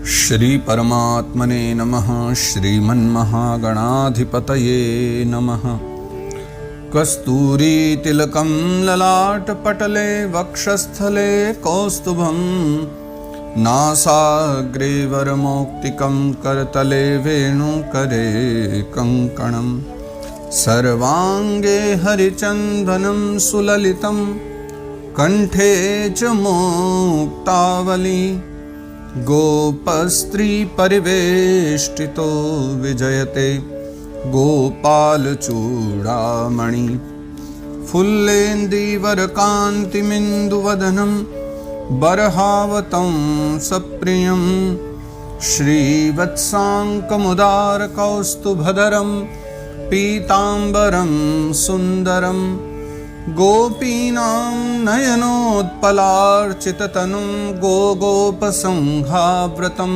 श्री परमात्मने नमः। श्रीमन्महागणाधिपतये नमः। कस्तूरी तिलकं ललाटपटले वक्षस्थले कौस्तुभं नासाग्रे वरमौक्तिकं करतले वेणुकरे कङ्कणं सर्वाङ्गे हरिचन्दनं सुललितं कण्ठे च मुक्तावली गोपस्त्री परिवेष्टितो विजयते गोपालचूडामणि फुल्लेन्दीवरकान्तिमिन्दुवदनं बर्हावतं सप्रियं श्रीवत्साङ्कमुदारकौस्तुभधरं पीताम्बरं सुन्दरं गोपीनां नयनोत्पलार्चिततनुं गोगोपसंहाव्रतं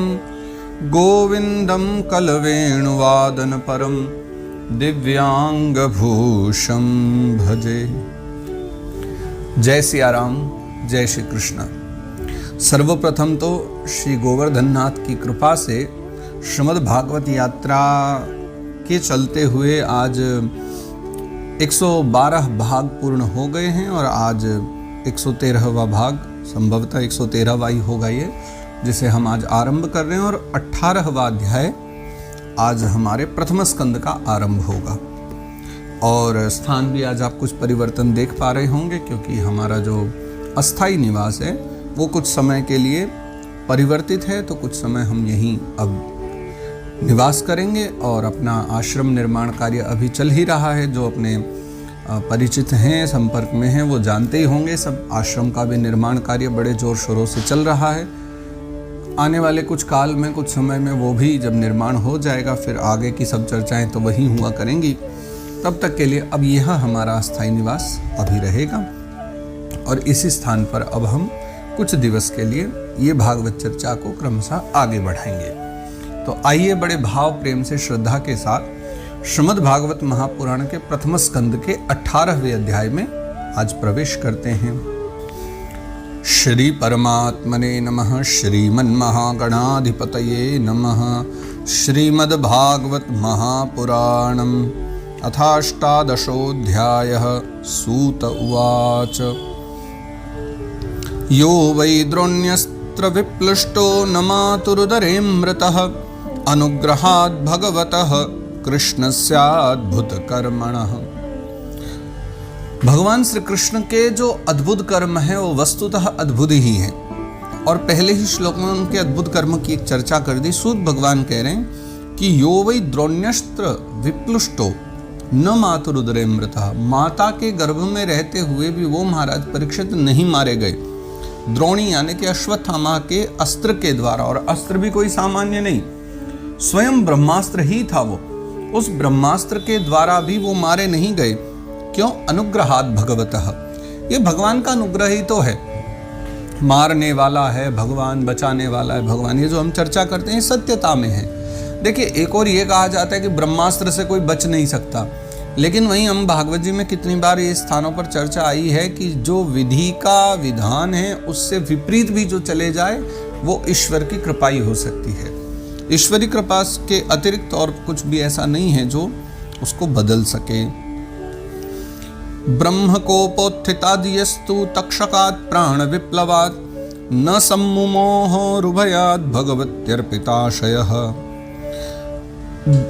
गोविन्दं कलवेणुवादनपरं दिव्यांगभूषं भजे। जय सिया राम, जय श्री कृष्ण। सर्वप्रथम तो श्री गोवर्धननाथ की कृपा से श्रीमद् भागवत यात्रा के चलते हुए आज 112 भाग पूर्ण हो गए हैं और आज 113वां भाग, संभवतः 113वां ही होगा ये, जिसे हम आज आरंभ कर रहे हैं। और 18वां अध्याय आज हमारे प्रथम स्कंद का आरंभ होगा। और स्थान भी आज आप कुछ परिवर्तन देख पा रहे होंगे, क्योंकि हमारा जो अस्थाई निवास है वो कुछ समय के लिए परिवर्तित है। तो कुछ समय हम यहीं अब निवास करेंगे और अपना आश्रम निर्माण कार्य अभी चल ही रहा है। जो अपने परिचित हैं, संपर्क में हैं, वो जानते ही होंगे। सब आश्रम का भी निर्माण कार्य बड़े जोर शोरों से चल रहा है। आने वाले कुछ काल में, कुछ समय में वो भी जब निर्माण हो जाएगा, फिर आगे की सब चर्चाएं तो वहीं हुआ करेंगी। तब तक के लिए अब यह हमारा अस्थायी निवास अभी रहेगा और इसी स्थान पर अब हम कुछ दिवस के लिए ये भागवत चर्चा को क्रमशः आगे बढ़ाएंगे। तो आइए बड़े भाव प्रेम से श्रद्धा के साथ श्रीमद् भागवत महापुराण के प्रथम स्कंद के 18वें अध्याय में आज प्रवेश करते हैं। श्री परमात्मने नमः। श्रीमन्महागणाधिपतये नमः। श्रीमद् भागवत महापुराणम् अथाष्टादशोऽध्यायः। सूत उवाच। यो वै द्रोण्यस्त्र विप्लुष्टो न मातुरुदरेऽमृतः अनुग्रहात् भगवतः कृष्णस्याद्भुत कर्मणः। भगवान श्री कृष्ण के जो अद्भुत कर्म है वो वस्तुतः अद्भुत ही हैं। और पहले ही श्लोक में उनके अद्भुत कर्म की एक चर्चा कर दी। सूत भगवान कह रहे हैं कि यो वै द्रोण्यस्त्र विप्लुष्टो न मातुरुदरेऽमृतः। माता के गर्भ में रहते हुए भी वो महाराज परीक्षित नहीं मारे गए। द्रोणी यानी कि अश्वत्थामा के अस्त्र के द्वारा, और अस्त्र भी कोई सामान्य नहीं, स्वयं ब्रह्मास्त्र ही था वो। उस ब्रह्मास्त्र के द्वारा भी वो मारे नहीं गए। क्यों? अनुग्रहात् भगवतः। ये भगवान का अनुग्रह ही तो है। मारने वाला है भगवान, बचाने वाला है भगवान। ये जो हम चर्चा करते हैं सत्यता में है। देखिए, एक और ये कहा जाता है कि ब्रह्मास्त्र से कोई बच नहीं सकता, लेकिन वहीं हम भागवत जी में कितनी बार ये स्थानों पर चर्चा आई है कि जो विधि का विधान है उससे विपरीत भी जो चले जाए वो ईश्वर की कृपा ही हो सकती है। ईश्वरी कृपा के अतिरिक्त और कुछ भी ऐसा नहीं है जो उसको बदल सके। ब्रह्म कोपोत्थितादियस्तु तक्षकात् प्राण विप्लवात् न सम्मुमोहोरुभयात् भगवत्यर्पिताशयः।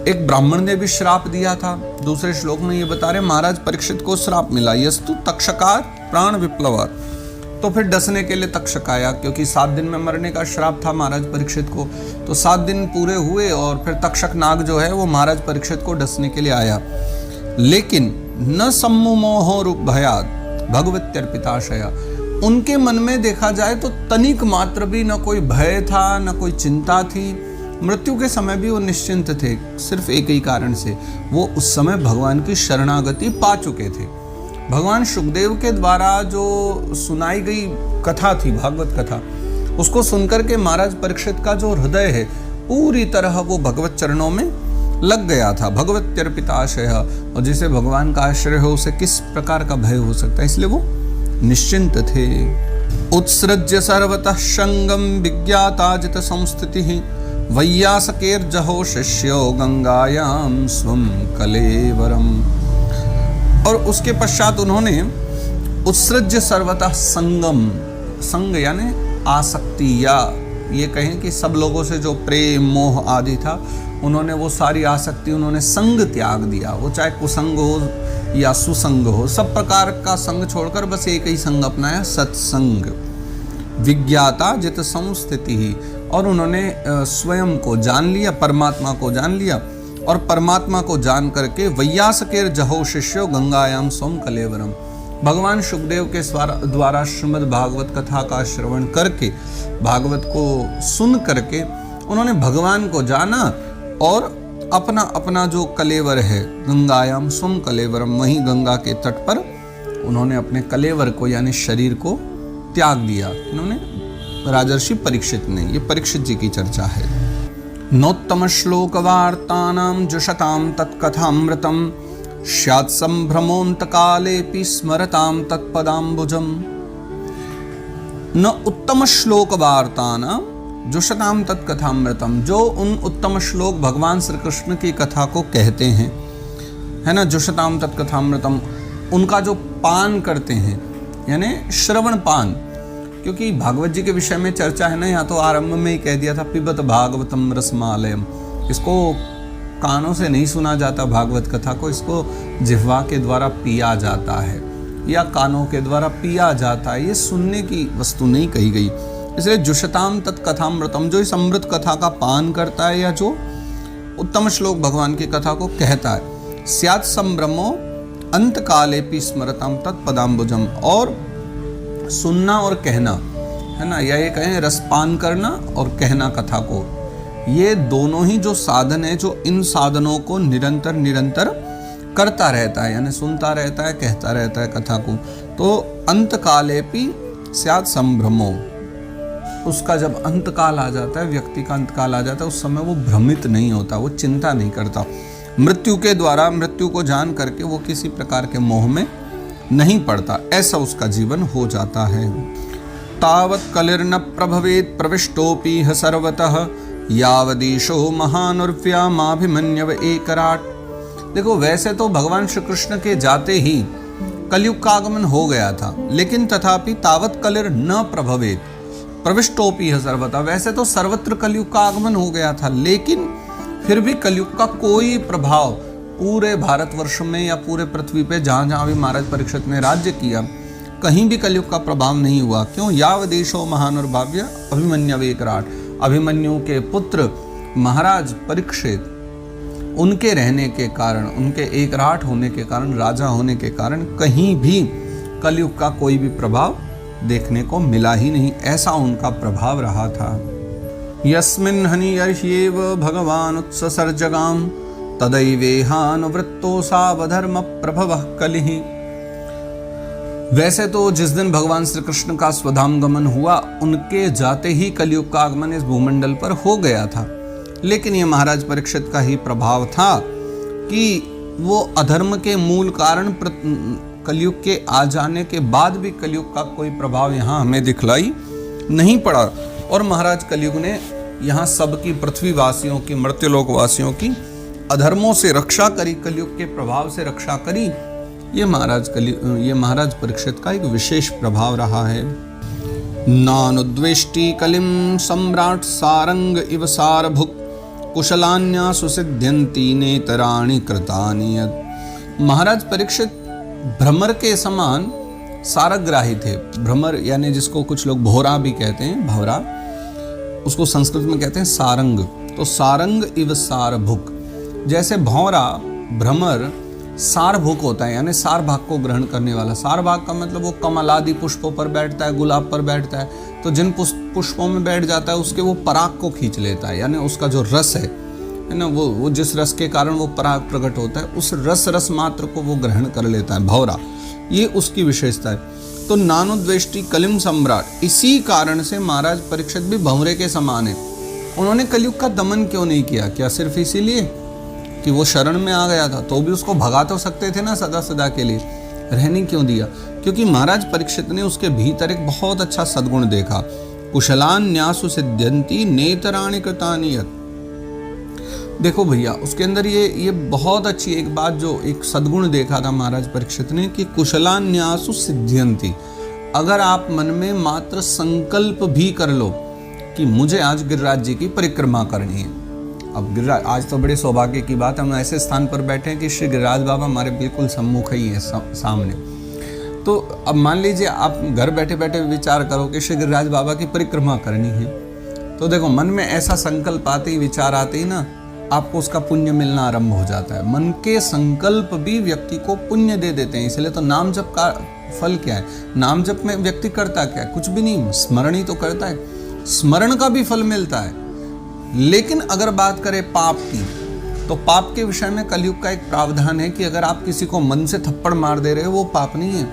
एक ब्राह्मण ने भी श्राप दिया था। दूसरे श्लोक में ये बता रहे महाराज परीक्षित को श्राप मिला, यस्तु तक्षकात् प्राण विप्लवात्। तो फिर डसने के लिए तक्षक आया, क्योंकि 7 दिन में मरने का श्राप था महाराज परीक्षित को। तो 7 दिन पूरे हुए और फिर तक्षक नाग जो है वो महाराज परीक्षित को डसने के लिए आया। लेकिन न सम्मुमोहोरुभयात् भगवत्यर्पिताशया, उनके मन में देखा जाए तो तनिक मात्र भी न कोई भय था, न कोई चिंता थी। मृत्यु के समय भी वो निश्चिंत थे, सिर्फ एक ही कारण से, वो उस समय भगवान की शरणागति पा चुके थे। भगवान शुकदेव के द्वारा जो सुनाई गई कथा थी, भागवत कथा, उसको सुनकर के महाराज परीक्षित का जो हृदय है पूरी तरह वो भगवत चरणों में लग गया था। भगवत्यर्पिताशय, और जिसे भगवान का आश्रय हो उसे किस प्रकार का भय हो सकता है, इसलिए वो निश्चिंत थे। उत्सृज्य सर्वतः संगम विज्ञाता जित संस्थितिः वैयासकेर्जहो शिष्यो गंगायाम स्वम कलेवरम। और उसके पश्चात उन्होंने उत्सृज्य सर्वतः संगम, संग यानी आसक्ति, या ये कहें कि सब लोगों से जो प्रेम मोह आदि था, उन्होंने वो सारी आसक्ति, उन्होंने संग त्याग दिया। वो चाहे कुसंग हो या सुसंग हो, सब प्रकार का संग छोड़कर बस एक ही संग अपनाया, सत्संग। विज्ञाता जित संस्थिति ही, और उन्होंने स्वयं को जान लिया, परमात्मा को जान लिया, और परमात्मा को जान करके वैयासकेर जहो शिष्यो गंगायाम स्वम कलेवरम, भगवान शुकदेव के द्वारा श्रीमद् भागवत कथा का श्रवण करके, भागवत को सुन करके उन्होंने भगवान को जाना, और अपना अपना जो कलेवर है, गंगायाम स्वम कलेवरम, वहीं गंगा के तट पर उन्होंने अपने कलेवर को यानी शरीर को त्याग दिया। इन्होंने राजर्षि परीक्षित ने, ये परीक्षित जी की चर्चा है। नोत्तम श्लोक वार्तानां जुषतां तत्कथामृतम् स्यात् संभ्रमोऽन्त कालेऽपि स्मरतां तत्पदाम्बुजम्। न उत्तम श्लोक वार्तानां जुषतां तत्कथामृतम्, जो उन उत्तम श्लोक भगवान श्री कृष्ण की कथा को कहते हैं, है ना, जुषतां तत्कथामृतम्, उनका जो पान करते हैं यानी श्रवण पान, क्योंकि भागवत जी के विषय में चर्चा है ना, यहाँ तो आरंभ में ही कह दिया था पिबत भागवतम रसमालयम, इसको कानों से नहीं सुना जाता भागवत कथा को, इसको जिह्वा के द्वारा पिया जाता है या कानों के द्वारा पिया जाता है, ये सुनने की वस्तु नहीं कही गई। इसलिए जुषताम तत्कथामृतम, जो इस अमृत कथा का पान करता है या जो उत्तम श्लोक भगवान की कथा को कहता है, स्यात् संभ्रमो अंत कालेपि स्मरताम तत्पदाम्बुजम, और सुनना और कहना, है ना, या ये कहें रसपान करना और कहना कथा को, ये दोनों ही जो साधन है, जो इन साधनों को निरंतर निरंतर करता रहता है, यानी सुनता रहता है, कहता रहता है कथा को, तो अंत कालेपि स्यात् संभ्रमो, उसका जब अंत काल आ जाता है, व्यक्ति का अंत काल आ जाता है, उस समय वो भ्रमित नहीं होता, वो चिंता नहीं करता, मृत्यु के द्वारा, मृत्यु को जान करके वो किसी प्रकार के मोह में नहीं पड़ता, ऐसा उसका जीवन हो जाता है। तावत् कलिर्न प्रभवेत् प्रविष्टोपि ह सर्वतः यावदीशो महानुर्व्यामाभिमन्यव एकराट। देखो, वैसे तो भगवान श्री कृष्ण के जाते ही कलयुग का आगमन हो गया था, लेकिन तथापि तावत् कलिर न प्रभवेत् प्रविष्टोपि ह सर्वतः, वैसे तो सर्वत्र कलयुग का आगमन हो गया था, लेकिन फिर भी कलयुग का कोई प्रभाव पूरे भारतवर्ष में या पूरे पृथ्वी पे जहाँ जहाँ भी महाराज परीक्षित ने राज्य किया, कहीं भी कलयुग का प्रभाव नहीं हुआ। क्यों? यावदेशो महानुर्भाव्य अभिमन्यव एकराट, अभिमन्यु के पुत्र महाराज परीक्षित, उनके रहने के कारण, उनके एकराट होने के कारण, राजा होने के कारण कहीं भी कलयुग का कोई भी प्रभाव देखने को मिला ही नहीं, ऐसा उनका प्रभाव रहा था। यस्मिन् हनिर्ह्येव भगवान उत्ससर्जगाम तदैवेहानुवृत्तो सावधर्म प्रभवः कलिः। वैसे तो जिस दिन भगवान श्री कृष्ण का स्वधाम गमन हुआ, उनके जाते ही कलयुग का आगमन इस भूमंडल पर हो गया था, लेकिन ये महाराज परीक्षित का ही प्रभाव था कि वो अधर्म के मूल कारण कलयुग के आ जाने के बाद भी कलयुग का कोई प्रभाव यहाँ हमें दिखलाई नहीं पड़ा, और महाराज कलयुग ने यहाँ सबकी, पृथ्वी वासियों की, मर्त्यलोक वासियों की अधर्मों से रक्षा करी, कलयुग के प्रभाव से रक्षा करी। ये महाराज परीक्षित का एक विशेष प्रभाव रहा है। नानुद्वेष्टि कलिम सम्राट सारंग इव सारभुक् कुशलान्या सुसिद्ध्यन्ति नेतराणि कृतानि यत्। महाराज परीक्षित भ्रमर के समान सारग्राही थे। भ्रमर यानी जिसको कुछ लोग भौरा भी कहते हैं, भौरा, उसको संस्कृत में कहते हैं सारंग। तो सारंग इव सारभुक्, जैसे भौरा भ्रमर सारभुक होता है, यानी सार भाग को ग्रहण करने वाला। सार भाग का मतलब वो कमलादि पुष्पों पर बैठता है, गुलाब पर बैठता है, तो जिन पुष्पों में बैठ जाता है उसके वो पराग को खींच लेता है, यानी उसका जो रस है ना, वो जिस रस के कारण वो पराग प्रकट होता है, उस रस मात्र को वो ग्रहण कर लेता है भौरा, ये उसकी विशेषता है। तो नानुद्वेष्टि कलिम सम्राट, इसी कारण से महाराज परीक्षित भी भंवरे के समान है। उन्होंने कलयुग का दमन क्यों नहीं किया? क्या सिर्फ इसीलिए कि वो शरण में आ गया था? तो भी उसको भगा तो सकते थे ना सदा सदा के लिए, रहने क्यों दिया? क्योंकि महाराज परीक्षित ने उसके भीतर एक बहुत अच्छा सद्गुण देखा। कुशलान्यासु सिद्ध्यन्ति नेतराणि कृतानि यत्। देखो भैया, उसके अंदर ये बहुत अच्छी एक बात, जो एक सद्गुण देखा था महाराज परीक्षित ने कि कुशलान्यासु सिद्ध्यन्ति। अगर आप मन में मात्र संकल्प भी कर लो कि मुझे आज गिरिराज जी की परिक्रमा करनी है। अब गिरिराज, आज तो बड़े सौभाग्य की बात है, हम ऐसे स्थान पर बैठे हैं कि श्री गिरिराज बाबा हमारे बिल्कुल सम्मुख ही है, सामने। तो अब मान लीजिए आप घर बैठे बैठे विचार करो कि श्री गिरिराज बाबा की परिक्रमा करनी है, तो देखो मन में ऐसा संकल्प आते ही, विचार आते ही ना, आपको उसका पुण्य मिलना आरंभ हो जाता है। मन के संकल्प भी व्यक्ति को पुण्य दे देते हैं। इसलिए तो नाम जप का फल क्या है? नाम जप में व्यक्ति करता क्या है? कुछ भी नहीं, स्मरण ही तो करता है। स्मरण का भी फल मिलता है। लेकिन अगर बात करें पाप की, तो पाप के विषय में कलयुग का एक प्रावधान है कि अगर आप किसी को मन से थप्पड़ मार दे रहे हो वो पाप नहीं है,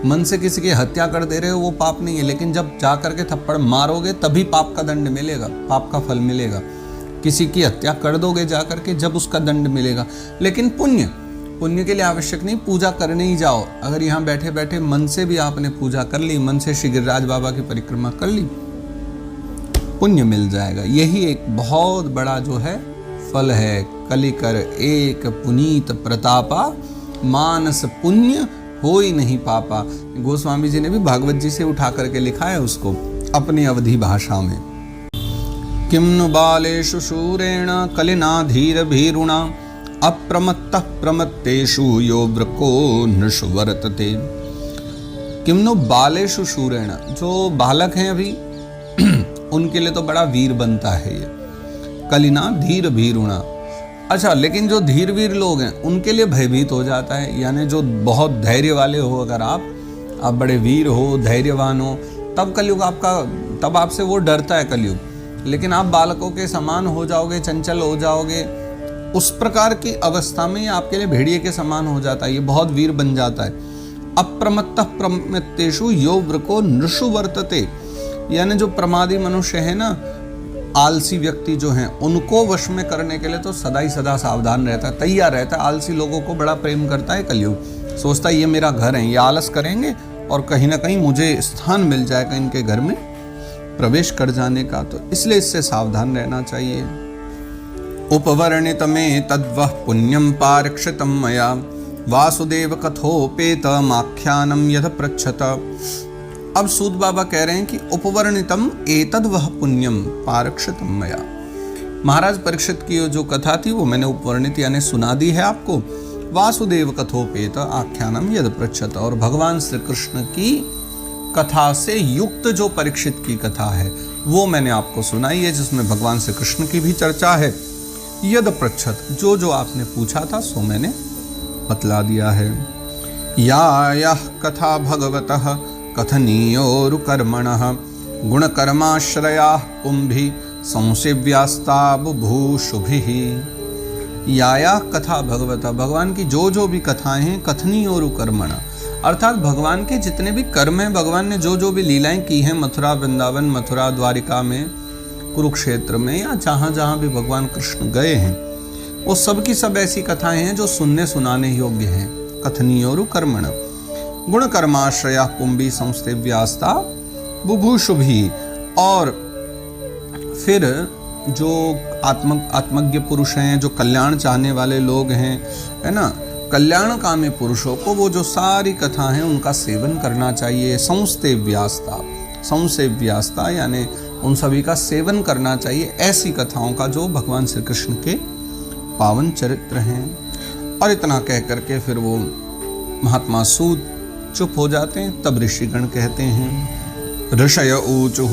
मन से किसी की हत्या कर दे रहे हो वो पाप नहीं है, लेकिन जब जा करके थप्पड़ मारोगे तभी पाप का दंड मिलेगा, पाप का फल मिलेगा। किसी की हत्या कर दोगे जा करके, जब उसका दंड मिलेगा। लेकिन पुण्य के लिए आवश्यक नहीं पूजा करने ही जाओ। अगर यहाँ बैठे बैठे मन से भी आपने पूजा कर ली, मन से श्री गिरिराज बाबा की परिक्रमा कर ली, पुण्य मिल जाएगा। यही एक बहुत बड़ा जो है फल है। कलिकर एक पुनीत प्रतापा, मानस पुण्य हो ही नहीं पापा। गोस्वामी जी ने भी भागवत जी से उठा करके लिखा है उसको अपनी अवधी भाषा में। किम नु बालेषु शूरेण कलिना धीर भीरुणा, अप्रमत्तः प्रमत्तेषु यो वृको नृषु वर्तते। किम नु बालेषु शूरेण, जो बालक हैं अभी उनके लिए तो बड़ा वीर बनता है ये। कलिना धीर भीरुणा, अच्छा, लेकिन जो धीर वीर लोग हैं उनके लिए भयभीत हो जाता है। यानी जो बहुत धैर्य वाले हो, अगर आप बड़े वीर हो, धैर्यवान हो, तब कलयुग तब आपसे वो डरता है कलयुग। लेकिन आप बालकों के समान हो जाओगे, चंचल हो जाओगे, उस प्रकार की अवस्था में आपके लिए भेड़िए के समान हो जाता है, ये बहुत वीर बन जाता है। अप्रमत्तः प्रमत्तेषु यो वृको नृषु वर्तते, यानी जो प्रमादी मनुष्य है ना, आलसी व्यक्ति जो हैं, उनको वश में करने के लिए तो सदा ही सदा सावधान रहता है, तैयार रहता है। आलसी लोगों को बड़ा प्रेम करता है कलयुग, सोचता है ये मेरा घर है, ये आलस करेंगे और कहीं ना कहीं मुझे स्थान मिल जाएगा इनके घर में प्रवेश कर जाने का, तो इसलिए इससे सावधान रहना चाहिए। उपवर्णित में तद्वः पुण्यम पारक्षितम मया, वासुदेव कथोपेतमाख्यानम यथ पृच्छत। अब सूत बाबा कह रहे हैं कि उपवर्णितम एतद्वः पुण्यम पारक्षितम मया। महाराज परीक्षित की जो कथा थी वो मैंने उपवर्णित यानी सुना दी है आपको। वासुदेव कथोपेत आख्यानम यद पृच्छत, और भगवान श्री कृष्ण की कथा से युक्त जो परीक्षित की कथा है वो मैंने आपको सुनाई है, जिसमें भगवान श्री कृष्ण की भी चर्चा है। यद पृच्छत, जो आपने पूछा था सो मैंने बतला दिया है। या कथा भगवतः कथनीयोरुकर्मणः, गुणकर्माश्रयाः पुंभि संसेव्यास्ता बुभूषुभिः। या कथा भगवतः, भगवान की जो भी कथाएं हैं, कथनीयोरुकर्मणः, अर्थात भगवान के जितने भी कर्म हैं, भगवान ने जो भी लीलाएं की हैं मथुरा वृंदावन, मथुरा द्वारिका में, कुरुक्षेत्र में, या जहाँ जहाँ भी भगवान कृष्ण गए हैं, वो सब की सब ऐसी कथाएं हैं जो सुनने सुनाने योग्य हैं। कथनीयोरु कर्मण गुण कर्माश्रया पुंभी संस्थेव्यास्ता बुभूषुभि। और फिर जो आत्मज्ञ पुरुष हैं, जो कल्याण चाहने वाले लोग हैं, है ना, कल्याणकामी पुरुषों को वो जो सारी कथा हैं उनका सेवन करना चाहिए। संसेव्यास्ता यानी उन सभी का सेवन करना चाहिए, ऐसी कथाओं का जो भगवान श्री कृष्ण के पावन चरित्र हैं। और इतना कह करके फिर वो महात्मा सूत चुप हो जाते हैं। तब ऋषिगण कहते हैं, ऋषय ऊचुः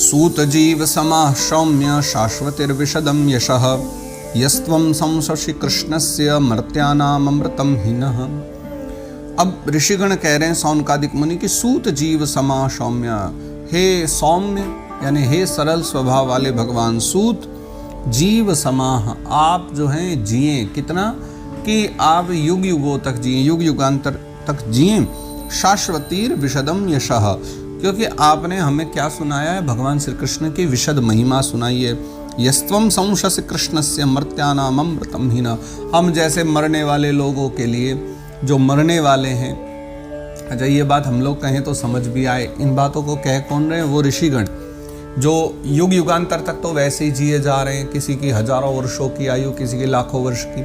सूत जीव समाः सौम्य शाश्वतिर्विशदं यशः, यस्त्वं संशसि कृष्णस्य मर्त्यानाम अमृतम हिनः। अब ऋषिगण कह रहे हैं सौनकादिक मुनि की, सूत जीव समा सौम्य, हे सौम्य यानी हे सरल स्वभाव वाले भगवान सूत, जीव समाह, आप जो हैं जिए कितना कि आप युग युगों तक जिए, युग युगांतर तक जिए। शाश्वतीर विशदम यशः, क्योंकि आपने हमें क्या सुनाया है, भगवान श्री कृष्ण की विशद महिमा सुनाई है। यस्त्वं संशसि कृष्णस्य मर्त्यानाम अमृतम हिना, हम जैसे मरने वाले लोगों के लिए, जो मरने वाले हैं, अच्छा, ये बात हम लोग कहें तो समझ भी आए। इन बातों को कह कौन रहे हैं? वो ऋषिगण जो युग युगांतर तक तो वैसे ही जिए जा रहे हैं, किसी की हजारों वर्षों की आयु, किसी की लाखों वर्ष की।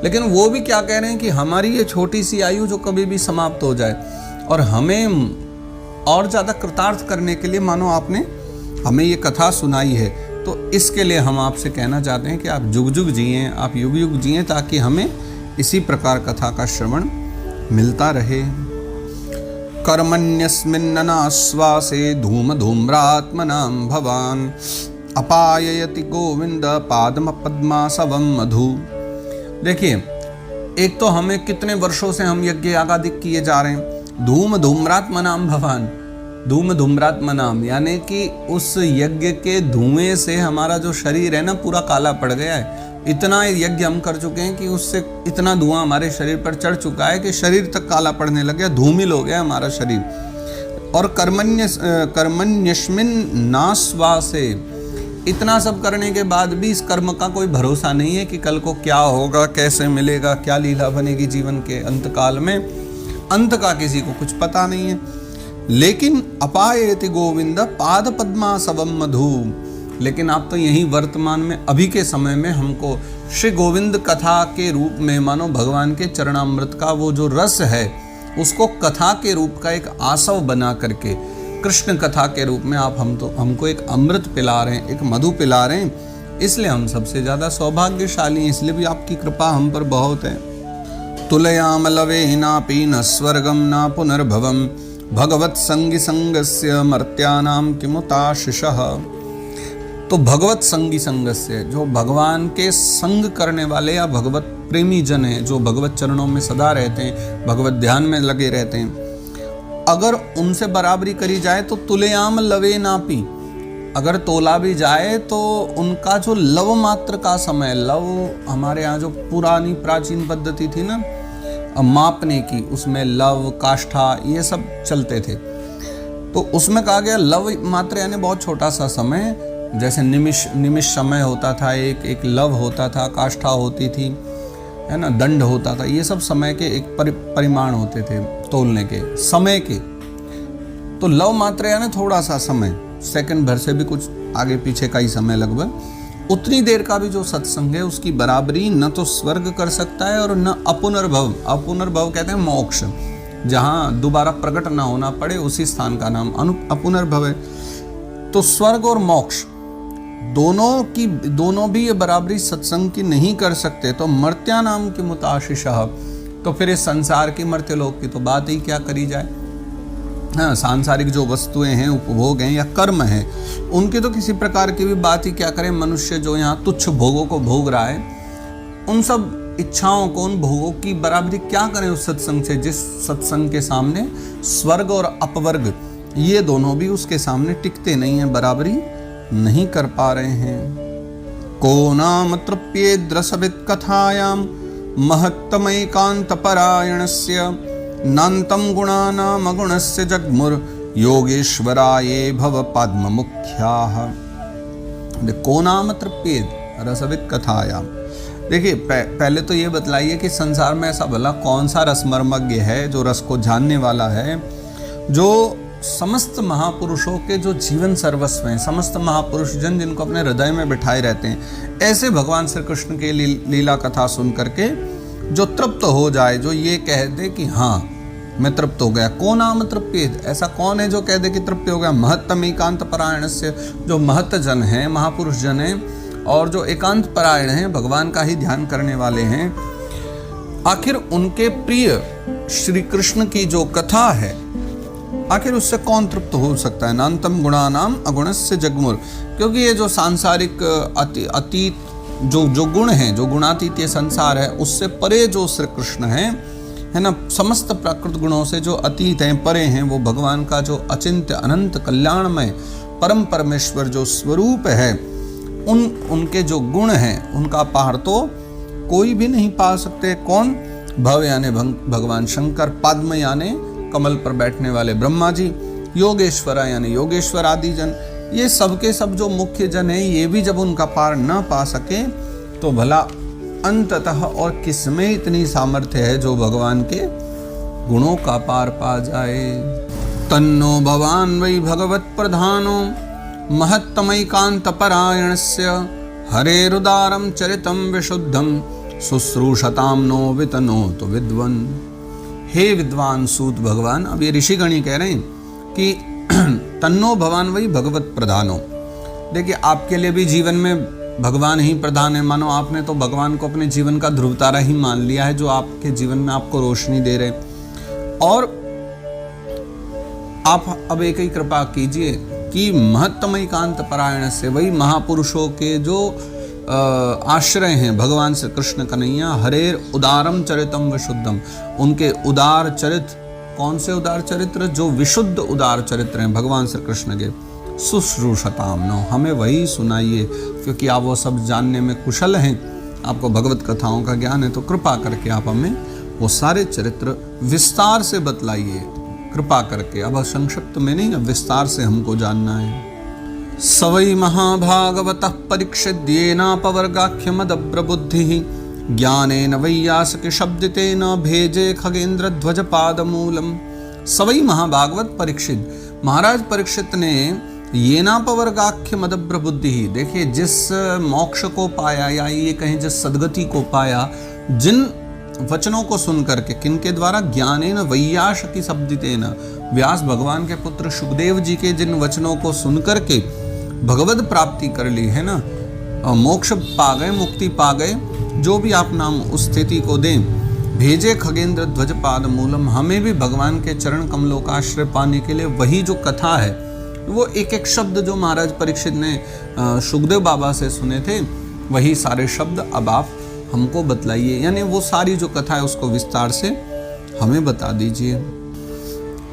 लेकिन वो भी क्या कह रहे हैं कि हमारी ये छोटी सी आयु जो कभी भी समाप्त हो जाए, और हमें और ज़्यादा कृतार्थ करने के लिए मानो आपने हमें ये कथा सुनाई है, तो इसके लिए हम आपसे कहना चाहते हैं कि आप जुग जुग जिएं, आप युग युग जिएं, ताकि हमें इसी प्रकार कथा का श्रवण मिलता रहे। कर्मण्यस्मिन्ननाश्वासे धूम धूम्रात्मनां भवान अपाययति गोविंद पादम पद्मासवम मधु। देखिए, एक तो हमें कितने वर्षों से हम यज्ञ यागादिक किए जा रहे हैं। धूम धूम्रात्मनां भवान, धूम धूम्रात्मनाम यानी कि उस यज्ञ के धुएं से हमारा जो शरीर है ना पूरा काला पड़ गया है। इतना यज्ञ हम कर चुके हैं कि उससे इतना धुआं हमारे शरीर पर चढ़ चुका है कि शरीर तक काला पड़ने लग गया, धूमिल हो गया हमारा शरीर। और कर्मण्यस्मिन् नाश्वासे, इतना सब करने के बाद भी इस कर्म का कोई भरोसा नहीं है कि कल को क्या होगा, कैसे मिलेगा, क्या लीला बनेगी जीवन के अंत काल में। अंत का किसी को कुछ पता नहीं है। लेकिन अपायेति गोविंद पाद पद्मासवम मधु, लेकिन आप तो यही वर्तमान में अभी के समय में हमको श्री गोविंद कथा के रूप में मानो भगवान के चरणामृत का वो जो रस है उसको कथा के रूप का एक आसव बना करके कृष्ण कथा के रूप में आप हमको एक अमृत पिला रहे हैं, एक मधु पिला रहे हैं। इसलिए हम सबसे ज़्यादा सौभाग्यशाली हैं, इसलिए भी आपकी कृपा हम पर बहुत है। तुलयाम लवे नापि न स्वर्गम न पुनर्भवम भगवत संगी संगस्य मर्त्यानाम किमुताशिषः। तो भगवत संगी संगस्य, जो भगवान के संग करने वाले या भगवत प्रेमी जन हैं, जो भगवत चरणों में सदा रहते हैं, भगवत ध्यान में लगे रहते हैं, अगर उनसे बराबरी करी जाए तो तुलयाम लवे नापी, अगर तोला भी जाए तो उनका जो लव मात्र का समय, लव हमारे यहाँ जो पुरानी प्राचीन पद्धति थी ना मापने की, उसमें लव काष्ठा ये सब चलते थे। तो उसमें कहा गया लव मात्र यानी बहुत छोटा सा समय, जैसे निमिष समय होता था, एक लव होता था, काष्ठा होती थी, है ना, दंड होता था। ये सब समय के एक परिमाण होते थे तोलने के समय के। तो लव मात्र यानी थोड़ा सा समय, सेकंड भर से भी कुछ आगे पीछे का ही समय लगभग। उतनी देर का भी जो सत्संग है उसकी बराबरी न तो स्वर्ग कर सकता है और न अपुनर्भव। अपुनर्भव कहते हैं मोक्ष, जहाँ दोबारा प्रकट ना होना पड़े, उसी स्थान का नाम अपुनर्भव है। तो स्वर्ग और मोक्ष दोनों भी ये बराबरी सत्संग की नहीं कर सकते। तो मर्त्या नाम की मुताशिशः, तो फिर इस संसार की मर्त्यलोक की तो बात ही क्या करी जाए। हाँ, सांसारिक जो वस्तुएं हैं, उपभोग हैं या कर्म हैं, उनकी तो किसी प्रकार की भी बात ही क्या करें। मनुष्य जो यहाँ तुच्छ भोगों को भोग रहा है, उन सब इच्छाओं को, उन भोगों की बराबरी क्या करें उस सत्संग से, जिस सत्संग के सामने स्वर्ग और अपवर्ग ये दोनों भी उसके सामने टिकते नहीं हैं, बराबरी नहीं कर पा रहे हैं। को नाम तृप्येद् रसवित् कथायां महत्तमैकान्त परायणस्य नान्तं गुणानाम् अगुणस्य जग्मुर योगेश्वराये भव पद्म मुख्याः। को नाम तृप्येद् रसवित् कथायां। देखिए, पहले तो ये बतलाइए कि संसार में ऐसा भला कौन सा रसमर्मज्ञ है जो रस को जानने वाला है, जो समस्त महापुरुषों के जो जीवन सर्वस्व हैं, समस्त महापुरुष जन जिनको अपने हृदय में बिठाए रहते हैं, ऐसे भगवान श्री कृष्ण के लीला कथा सुन करके जो तृप्त हो जाए, जो ये कह दे कि हाँ मैं तृप्त हो गया। को नाम तृप्येद, ऐसा कौन है जो कह दे कि तृप्त हो गया। महत्तम एकांत परायण से, जो महत्त जन हैं, महापुरुष जन हैं और जो एकांत परायण हैं, भगवान का ही ध्यान करने वाले हैं, आखिर उनके प्रिय श्री कृष्ण की जो कथा है, आखिर उससे कौन तृप्त हो सकता है। नान्तम गुणानाम अगुणस्य जगमुर, क्योंकि ये जो सांसारिक अतीत जो गुण हैं, जो गुणातीत ये संसार है, उससे परे जो श्री कृष्ण है ना, समस्त प्राकृत गुणों से जो अतीत हैं, परे हैं, वो भगवान का जो अचिंत्य अनंत कल्याणमय परम परमेश्वर जो स्वरूप है, उनके जो गुण हैं, उनका पार तो कोई भी नहीं पा सकते। कौन? भव यानी भगवान शंकर, पद्म यानी कमल पर बैठने वाले ब्रह्मा जी, योगेश्वरा यानी योगेश्वर आदि जन, ये सबके सब जो मुख्य जन हैं, ये भी जब उनका पार न पा सके तो भला अंततः और किसमें इतनी सामर्थ्य है जो भगवान के गुणों का पार पा जाए। तन्नो भवान वै भगवत प्रधानो महत्तमैकांत परायणस्य हरेरुदारम चरितम विशुद्धम शुश्रूषताम नो वितनोत विद्वन। हे विद्वान सूत भगवान, अब ये ऋषिगण ही कह रहे हैं कि तन्नो भवान वही भगवत प्रधानो। देखिए, आपके लिए भी जीवन में भगवान ही प्रधान है। मानो आपने तो भगवान को अपने जीवन का ध्रुव तारा ही मान लिया है, जो आपके जीवन में आपको रोशनी दे रहे। और आप अब एक ही कृपा कीजिए कि महत्तमैकांत परायण से, वही महापुरुषों के जो आश्रय हैं भगवान श्री कृष्ण कन्हैया, हरेर उदारम चरितम विशुद्धम, उनके उदार चरित्र, कौन से उदार चरित्र? जो विशुद्ध उदार चरित्र हैं भगवान श्री कृष्ण के। शुश्रूषताम नो, हमें वही सुनाइए, क्योंकि आप वो सब जानने में कुशल हैं, आपको भगवत कथाओं का ज्ञान है, तो कृपा करके आप हमें वो सारे चरित्र विस्तार से बतलाइए, कृपा करके। अब संक्षिप्त में नहीं, अब विस्तार से हमको जानना है। सवै महाभागवतः परीक्षिद्येनापवर्गाख्यमदब्रबुद्धिः ज्ञानेन वैयासक शब्दितेन भेजे खगेंद्र ध्वज पादमूलम। सवै महाभागवत परीक्षित, महाराज परीक्षित ने येनापवर्गाख्य मदब्र बुद्धि, देखिए जिस मोक्ष को पाया, या ये कहें जिस सदगति को पाया, जिन वचनों को सुन करके, किनके द्वारा? ज्ञानेन वैयासकी शब्दितेन, व्यास भगवान के पुत्र सुखदेव जी के जिन वचनों को सुन करके भगवत प्राप्ति कर ली है ना, मोक्ष पा गए, मुक्ति पा गए, जो भी आप नाम उस स्थिति को दें। भेजे खगेंद्र ध्वज पाद मूलम, हमें भी भगवान के चरण कमलों का आश्रय पाने के लिए वही जो कथा है, वो एक एक शब्द जो महाराज परीक्षित ने सुखदेव बाबा से सुने थे, वही सारे शब्द अब आप हमको बतलाइए, यानी वो सारी जो कथा है उसको विस्तार से हमें बता दीजिए।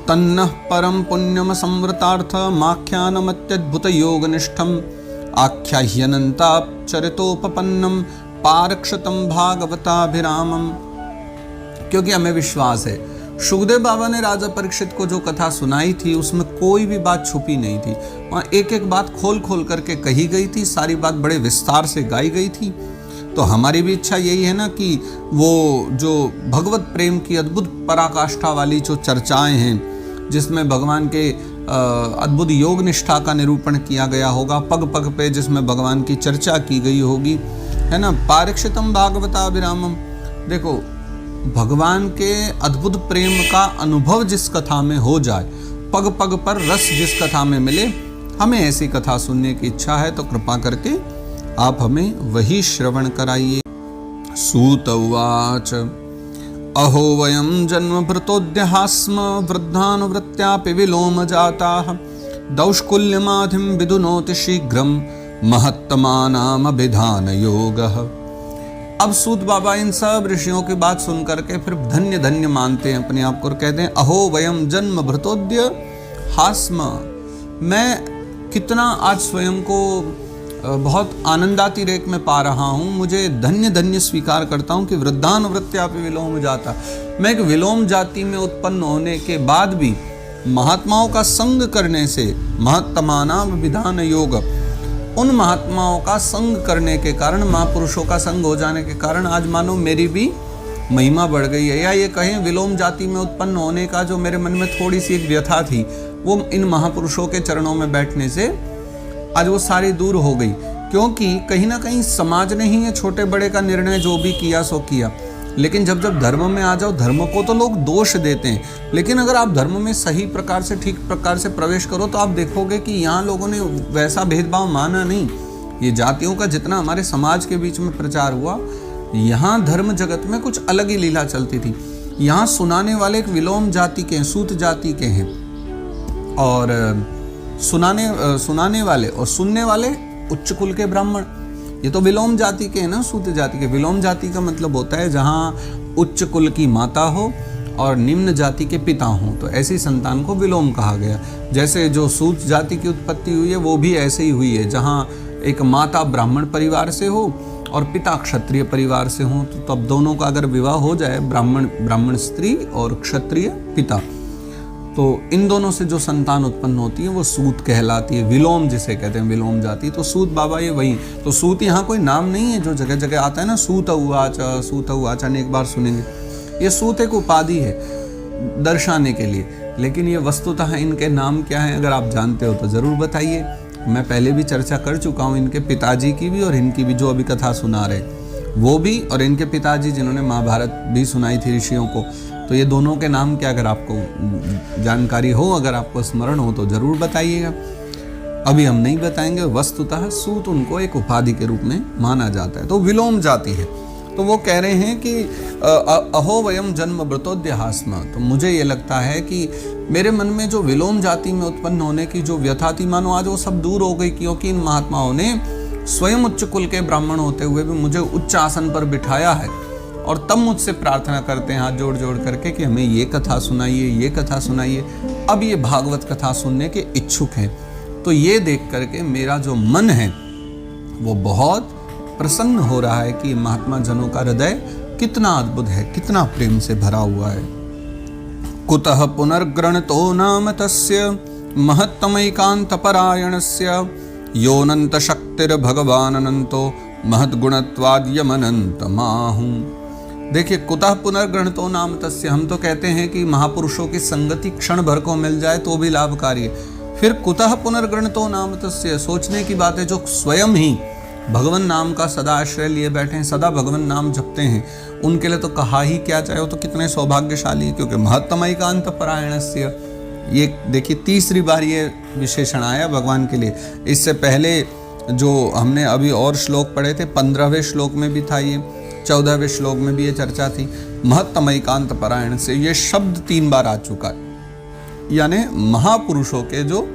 तन्नः परम पुण्यम संवृतार्थ माख्यानम अत्यद्भुत योग निष्ठम आख्याह्यनन्ताप चरितोपपन्नम पारक्षतम भागवताभिरामम। क्योंकि हमें विश्वास है, सुखदेव बाबा ने राजा परीक्षित को जो कथा सुनाई थी उसमें कोई भी बात छुपी नहीं थी, वहाँ एक एक बात खोल खोल करके कही गई थी, सारी बात बड़े विस्तार से गाई गई थी। तो हमारी भी इच्छा यही है ना कि वो जो भगवत प्रेम की अद्भुत पराकाष्ठा वाली जो चर्चाएं हैं, जिसमें भगवान के अद्भुत योग निष्ठा का निरूपण किया गया होगा, पग पग पे जिसमें भगवान की चर्चा की गई होगी, है ना। पारक्षितम भागवताभिरामम, देखो भगवान के अद्भुत प्रेम का अनुभव जिस कथा में हो जाए, पग पग पर रस जिस कथा में मिले, हमें ऐसी कथा सुनने की इच्छा है, तो कृपा करके आप हमें वही श्रवण कराइए। सूत उवाच अहो वयं जन्म भृतोद्यहास्म वृद्धानुवृत्त्यापि विलोम जाताः दौष्कुल्यमाधिं विदुनोति शीघ्रं महत्तमानाम अभिधान योगः। अब सूत बाबा इन सब ऋषियों की बात सुन करके फिर धन्य धन्य मानते हैं अपने आप को और कहते हैं अहो वयम जन्म भृतोद्य हास्म, मैं कितना आज स्वयं को बहुत आनंदातिरेक में पा रहा हूँ, मुझे धन्य धन्य स्वीकार करता हूँ कि वृद्धानुवृत्त्यापि विलोम जाता, मैं एक विलोम जाति में उत्पन्न होने के बाद भी महात्माओं का संग करने से, महत्तमानाम विधान योग, उन महात्माओं का संग करने के कारण, महापुरुषों का संग हो जाने के कारण आज मानो मेरी भी महिमा बढ़ गई है। या ये कहें विलोम जाति में उत्पन्न होने का जो मेरे मन में थोड़ी सी एक व्यथा थी, वो इन महापुरुषों के चरणों में बैठने से आज वो सारी दूर हो गई। क्योंकि कहीं ना कहीं समाज ने ही ये छोटे बड़े का निर्णय जो भी किया सो किया, लेकिन जब जब धर्म में आ जाओ, धर्म को तो लोग दोष देते हैं, लेकिन अगर आप धर्म में सही प्रकार से, ठीक प्रकार से प्रवेश करो तो आप देखोगे कि यहाँ लोगों ने वैसा भेदभाव माना नहीं। ये जातियों का जितना हमारे समाज के बीच में प्रचार हुआ, यहाँ धर्म जगत में कुछ अलग ही लीला चलती थी। यहाँ सुनाने वाले एक विलोम जाति के हैं, सूत जाति के हैं, और सुनाने वाले और सुनने वाले उच्च कुल के ब्राह्मण। ये तो विलोम जाति के हैं ना, सूत जाति के। विलोम जाति का मतलब होता है जहाँ उच्च कुल की माता हो और निम्न जाति के पिता हों, तो ऐसी संतान को विलोम कहा गया। जैसे जो सूत जाति की उत्पत्ति हुई है वो भी ऐसे ही हुई है, जहाँ एक माता ब्राह्मण परिवार से हो और पिता क्षत्रिय परिवार से हो, तो तब दोनों का अगर विवाह हो जाए, ब्राह्मण स्त्री और क्षत्रिय पिता, तो इन दोनों से जो संतान उत्पन्न होती है वो सूत कहलाती है, विलोम जिसे कहते हैं, विलोम जाति। तो सूत बाबा ये वही, तो सूत यहाँ कोई नाम नहीं है जो जगह जगह आता है ना, सूत उवाच अनेक बार सुनेंगे। ये सूत एक उपाधि है। दर्शाने के लिए। लेकिन ये वस्तुतः इनके नाम क्या हैं, अगर आप जानते हो तो ज़रूर बताइए। मैं पहले भी चर्चा कर चुका हूँ इनके पिताजी की भी और इनकी भी, जो अभी कथा सुना रहे वो भी, और इनके पिताजी जिन्होंने महाभारत भी सुनाई थी ऋषियों को। तो ये दोनों के नाम क्या, अगर आपको जानकारी हो, अगर आपको स्मरण हो तो ज़रूर बताइएगा। अभी हम नहीं बताएंगे। वस्तुतः सूत उनको एक उपाधि के रूप में माना जाता है। तो विलोम जाति है। तो वो कह रहे हैं कि अहो वयम जन्म व्रतोद्यहास्म। तो मुझे ये लगता है कि मेरे मन में जो विलोम जाति में उत्पन्न होने की जो व्यथा थी, मानो आज वो सब दूर हो गई, क्योंकि इन महात्माओं ने स्वयं उच्च कुल के ब्राह्मण होते हुए भी मुझे उच्च आसन पर बिठाया है, और तब मुझसे प्रार्थना करते हैं हाथ जोड़ जोड़ करके कि हमें ये कथा सुनाइए, ये कथा सुनाइए। अब ये भागवत कथा सुनने के इच्छुक हैं। तो ये देख करके मेरा जो मन है वो बहुत प्रसन्न हो रहा है कि महात्मा जनों का हृदय कितना अद्भुत है, कितना प्रेम से भरा हुआ है। कुतः पुनर्ग्रणतो नाम तस्य महत्तमैकान्तपरायणस्य योऽनन्त शक्तिर्भगवान् अनन्तो महद्गुणत्वाद्यमनन्तमाहु। देखिए, कुतः पुनर्ग्रणतो नाम तस्य, हम तो कहते हैं कि महापुरुषों की संगति क्षण भर को मिल जाए तो भी लाभकारी है। फिर कुतः पुनर्ग्रणतो नाम तस्य, सोचने की बात है, जो स्वयं ही भगवान नाम का सदा आश्रय लिए बैठे हैं, सदा भगवान नाम जपते हैं, उनके लिए तो कहा ही क्या चाहे, वो तो कितने सौभाग्यशाली है। क्योंकि महत्तमैकांत परायणस्य, ये देखिए तीसरी बार ये विशेषण आया भगवान के लिए। इससे पहले जो हमने अभी और श्लोक पढ़े थे, 15वें श्लोक में भी था ये, 14वें श्लोक में भी ये चर्चा थी। महत्तमैकांत परायण से ये शब्द 3 बार आ चुका है, यानी महापुरुषों के जो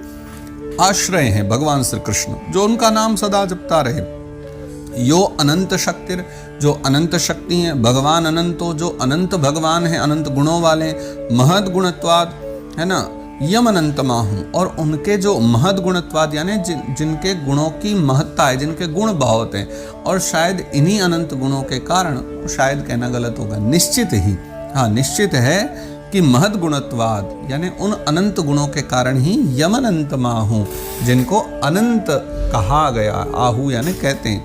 आश्रय हैं भगवान श्री कृष्ण, जो उनका नाम सदा जपता रहे। यो अनंत शक्तिर, जो अनंत शक्ति हैं, भगवान अनंतो, जो अनंत भगवान हैं, अनंत गुणों वाले, महद गुणत्वाद है ना, यम अनंतमाहु, और उनके जो महद गुणत्वाद यानी जिनके गुणों की महत्ता है, जिनके गुण बहुत हैं, और शायद इन्हीं अनंत गुणों के कारण, शायद कहना गलत होगा, निश्चित ही, हाँ निश्चित है कि महद गुणत्वाद यानी उन अनंत गुणों के कारण ही यम अनंतमाहु, जिनको अनंत कहा गया, आहु यानी कहते हैं,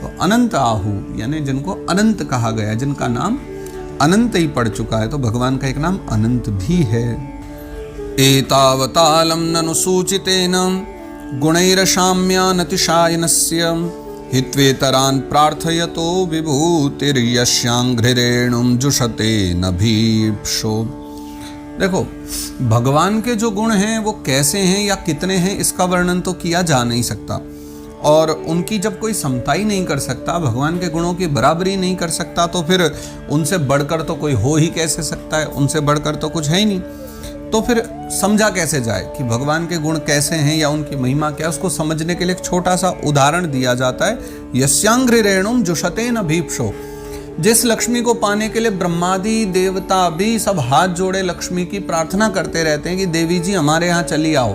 तो अनंत आहु यानी जिनको अनंत कहा गया, जिनका नाम अनंत ही पड़ चुका है। तो भगवान का एक नाम अनंत भी है। एतावतालं ननु सूचितेन गुणैरशाम्यानतिशायनस्य हित्वेतरान् प्रार्थयतो विभूतिर्यस्यांघ्रिरेणुं जुषते नभीप्सो। देखो, भगवान के जो गुण हैं वो कैसे हैं या कितने हैं, इसका वर्णन तो किया जा नहीं सकता, और उनकी जब कोई समता ही नहीं कर सकता, भगवान के गुणों की बराबरी नहीं कर सकता, तो फिर उनसे बढ़कर तो कोई हो ही कैसे सकता है, उनसे बढ़कर तो कुछ है ही नहीं। तो फिर समझा कैसे जाए कि भगवान के गुण कैसे हैं या उनकी महिमा क्या है, उसको समझने के लिए एक छोटा सा उदाहरण दिया जाता है। यस्यांघ्रि रेणुम जुषते न भीप्सो, जिस लक्ष्मी को पाने के लिए ब्रह्मादि देवता भी सब हाथ जोड़े लक्ष्मी की प्रार्थना करते रहते हैं कि देवी जी हमारे यहाँ चली आओ,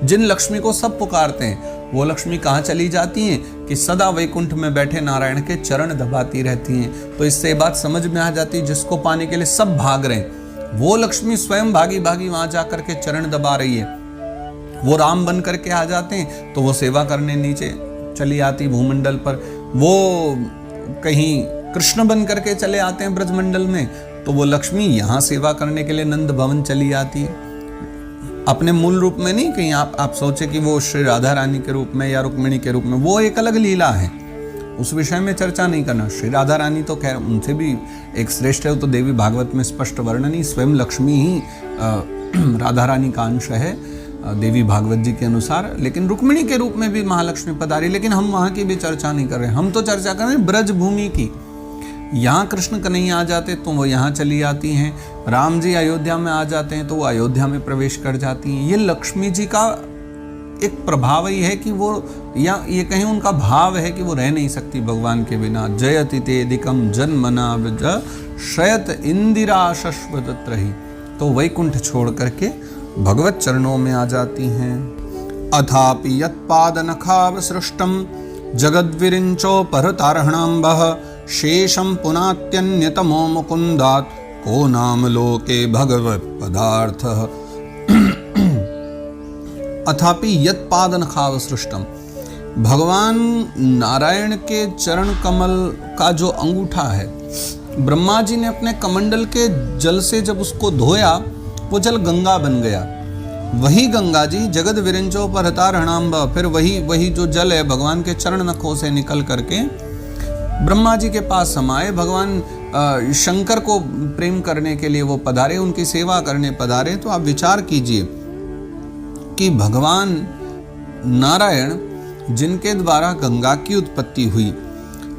जिन लक्ष्मी को सब पुकारते हैं, वो लक्ष्मी कहाँ चली जाती हैं कि सदा वैकुंठ में बैठे नारायण के चरण दबाती रहती हैं। तो इससे बात समझ में आ जाती है, जिसको पाने के लिए सब भाग रहे हैं, वो लक्ष्मी स्वयं भागी भागी वहां जाकर के चरण दबा रही है। वो राम बन करके आ जाते हैं तो वो सेवा करने नीचे चली आती भूमंडल पर, वो कहीं कृष्ण बन करके चले आते हैं ब्रजमंडल में, तो वो लक्ष्मी यहाँ सेवा करने के लिए नंद भवन चली आती है। अपने मूल रूप में नहीं, कहीं आप सोचे कि वो श्री राधा रानी के रूप में या रुक्मिणी के रूप में, वो एक अलग लीला है, उस विषय में चर्चा नहीं करना। श्री राधा रानी तो खैर उनसे भी एक श्रेष्ठ है, तो देवी भागवत में स्पष्ट वर्णन ही, स्वयं लक्ष्मी ही राधा रानी का अंश है देवी भागवत जी के अनुसार। लेकिन रुक्मिणी के रूप में भी महालक्ष्मी पधारी, लेकिन हम वहाँ की भी चर्चा नहीं कर रहे, हम तो चर्चा कर रहे हैं ब्रज भूमि की। यहाँ कृष्ण कन्हैया आ जाते तो वो यहाँ चली आती हैं, राम जी अयोध्या में आ जाते हैं तो वो अयोध्या में प्रवेश कर जाती हैं। ये लक्ष्मी जी का एक प्रभाव ही है कि वो, या ये कहीं उनका भाव है कि वो रह नहीं सकती भगवान के बिना। जयति तेदिकम जन्मना विज शयत इंदिरा शश्वत रही, तो वैकुंठ छोड़ करके भगवत चरणों में आ जाती हैं। अथापि यत्पादनखाव सृष्टम जगद्विरिंचो परतार्हणाम्बः शेषम पुनात्यन्यतमो मुकुंदात् को नाम लोके भगवत पदार्थः। अथापि यत्पादनखाव सृष्टम, भगवान नारायण के चरण कमल का जो अंगूठा है, ब्रह्मा जी ने अपने कमंडल के जल से जब उसको धोया वो जल गंगा बन गया। वही गंगा जी जगद विरिंचो परतारणाम्ब, फिर वही जो जल है भगवान के चरण नखों से निकल करके ब्रह्मा जी के पास समाये। भगवान शंकर को प्रेम करने के लिए वो पधारे, उनकी सेवा करने पधारे। तो आप विचार कीजिए कि भगवान नारायण जिनके द्वारा गंगा की उत्पत्ति हुई,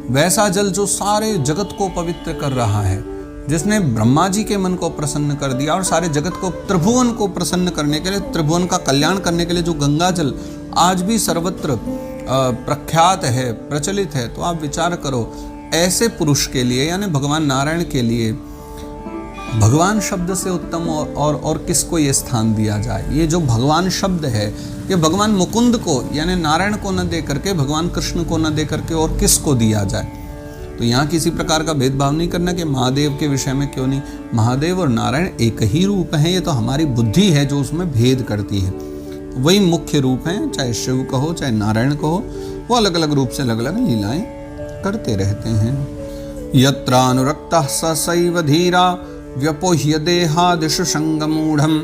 वैसा जल जो सारे जगत को पवित्र कर रहा है, जिसने ब्रह्मा जी के मन को प्रसन्न कर दिया और सारे जगत को, त्रिभुवन को प्रसन्न करने के लिए, त्रिभुवन का कल्याण करने के लिए जो गंगा जल आज भी सर्वत्र प्रख्यात है, प्रचलित है। तो आप विचार करो, ऐसे पुरुष के लिए यानी भगवान नारायण के लिए भगवान शब्द से उत्तम और किसको ये स्थान दिया जाए। ये जो भगवान शब्द है ये भगवान मुकुंद को यानी नारायण को न दे करके, भगवान कृष्ण को न दे करके और किसको दिया जाए। तो यहाँ किसी प्रकार का भेदभाव नहीं करना कि महादेव के विषय में क्यों नहीं। महादेव और नारायण एक ही रूप है, ये तो हमारी बुद्धि है जो उसमें भेद करती है। वही मुख्य रूप हैं, चाहे शिव कहो चाहे नारायण कहो, वो अलग अलग रूप से अलग अलग लीलाएं करते रहते हैं। यत्रानुरक्तः स सैव धीरा व्यपोह्य देहादिषु संगमूढ़ं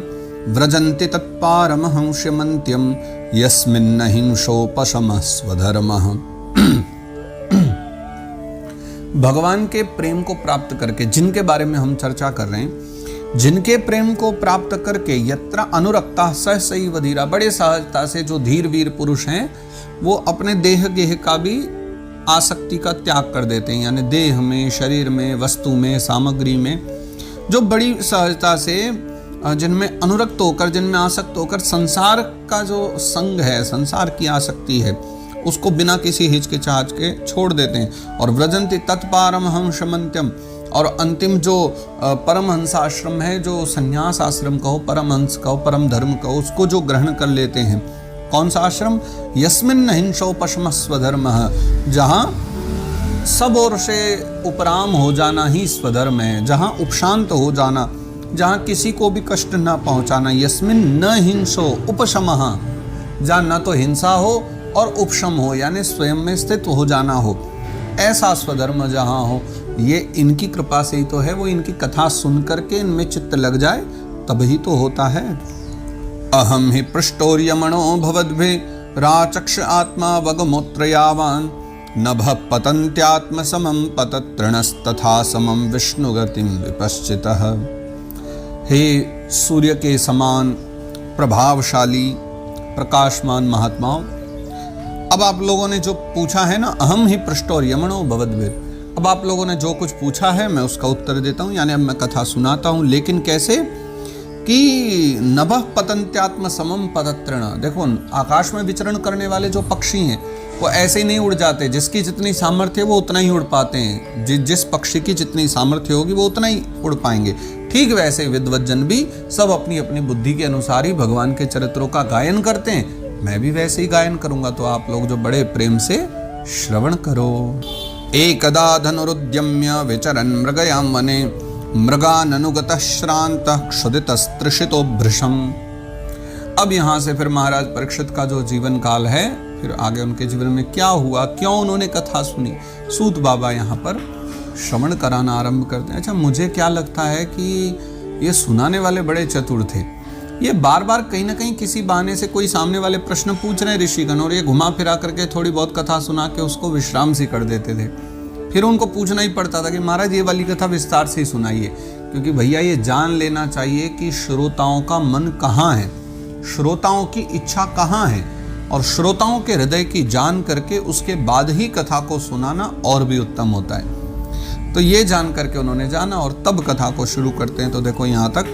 व्रजन्ति तत्पारमहंस्यमन्त्यं यस्मिन्न हिंसोपशमः स्वधर्मः। भगवान के प्रेम को प्राप्त करके, जिनके बारे में हम चर्चा कर रहे हैं, जिनके प्रेम को प्राप्त करके यत्र अनुरक्ता स सैव धीरा, बड़े सहजता से जो धीर वीर पुरुष हैं वो अपने देह गेह का भी आसक्ति का त्याग कर देते हैं, यानी देह में, शरीर में, वस्तु में, सामग्री में जो बड़ी सहजता से जिनमें अनुरक्त होकर, जिनमें आसक्त होकर संसार का जो संग है, संसार की आसक्ति है, उसको बिना किसी हिचकिचाहट के छोड़ देते हैं। और व्रजंति तत्पारमहंसमन्त्यम, और अंतिम जो परमहंस आश्रम है, जो संन्यास आश्रम कहो, परमहंस कहो, परम धर्म कहो, उसको जो ग्रहण कर लेते हैं। कौन सा आश्रम? यस्मिन् हिंसोपशमः स्वधर्मः, जहाँ सब ओर से उपराम हो जाना ही स्वधर्म है, जहाँ उपशांत हो जाना, जहाँ किसी को भी कष्ट न पहुँचाना। यस्मिन् न हिंसो उपशमः, जहाँ न तो हिंसा हो और उपशम हो यानी स्वयं में स्थित हो जाना हो, ऐसा स्वधर्म जहाँ हो। ये इनकी कृपा से ही तो है, वो इनकी कथा सुन करके इनमें चित्त लग जाए तभी तो होता है। अहम ही पृष्ठोर्यमणो भवद्भिः राचक्ष आत्मा वगमोत्रयावान् नभः पतन्त्यात्म समं पततृणस्तथा समं विष्णुगतिं विपश्चितः। हे सूर्य के समान प्रभावशाली प्रकाशमान महात्माओं, अब आप लोगों ने जो पूछा है ना, अहम ही पृष्ठोर्यमणो भवद्भिः, अब आप लोगों ने जो कुछ पूछा है मैं उसका उत्तर देता हूँ, यानी अब मैं कथा सुनाता हूँ। लेकिन कैसे कि नभः पतन्त्यात्म समम पततृण। देखो, आकाश में विचरण करने वाले जो पक्षी हैं वो ऐसे ही नहीं उड़ जाते, जिसकी जितनी सामर्थ्य है वो उतना ही उड़ पाते हैं। जिस पक्षी की जितनी सामर्थ्य होगी वो उतना ही उड़ पाएंगे। ठीक वैसे विद्वज्जन भी सब अपनी अपनी बुद्धि के अनुसार ही भगवान के चरित्रों का गायन करते हैं। मैं भी वैसे ही गायन करूंगा, तो आप लोग जो बड़े प्रेम से श्रवण करो। एकदा धनुरुद्यम्य विचरन् मृगयां वने मृगाननुगतः श्रान्तः क्षुदितस्त्रिषितो भृशम्। अब यहाँ से फिर महाराज परीक्षित का जो जीवन काल है, फिर आगे उनके जीवन में क्या हुआ, क्यों उन्होंने कथा सुनी, सूत बाबा यहाँ पर श्रवण कराना आरंभ करते हैं। अच्छा, मुझे क्या लगता है कि ये सुनाने वाले बड़े चतुर थे। ये बार बार कहीं ना कहीं किसी बहाने से कोई सामने वाले प्रश्न पूछ रहे हैं ऋषिगण, और ये घुमा फिरा करके थोड़ी बहुत कथा सुना के उसको विश्राम सी कर देते थे। फिर उनको पूछना ही पड़ता था कि महाराज ये वाली कथा विस्तार से ही सुनाइए, क्योंकि भैया ये जान लेना चाहिए कि श्रोताओं का मन कहाँ है, श्रोताओं की इच्छा कहाँ है, और श्रोताओं के हृदय की जान करके उसके बाद ही कथा को सुनाना और भी उत्तम होता है। तो ये जान करके उन्होंने जाना और तब कथा को शुरू करते हैं। तो देखो, यहाँ तक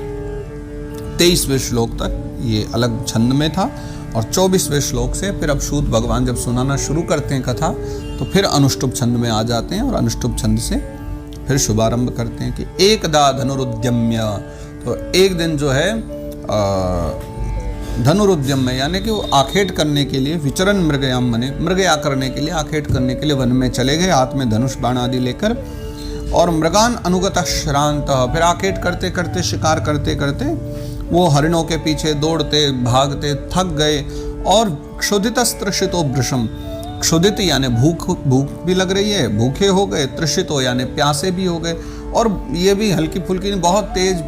23वें श्लोक तक ये अलग छंद में था, और 24वें श्लोक से फिर अब सूत भगवान जब सुनाना शुरू करते हैं कथा, तो फिर अनुष्टुप छंद में आ जाते हैं और अनुष्टुप छंद से फिर शुभारंभ करते हैं कि एकदा धनुरुद्यम्य। तो एक दिन जो है धनुरुद्यम्य यानी कि वो आखेट करने के लिए, विचरण मृगयाम बने, मृगया करने के लिए, आखेट करने के लिए वन में चले गए, हाथ में धनुष बाण आदि लेकर। और मृगान अनुगतः श्रांत, फिर आखेट करते करते, शिकार करते करते वो हरिणों के पीछे दौड़ते भागते थक गए। और क्षुदितस्त्रिषितो भृशम्, क्षुदित यानी भूख भी लग रही है, भूखे हो गए, तृषितो यानी प्यासे भी हो गए, और ये भी हल्की फुल्की बहुत तेज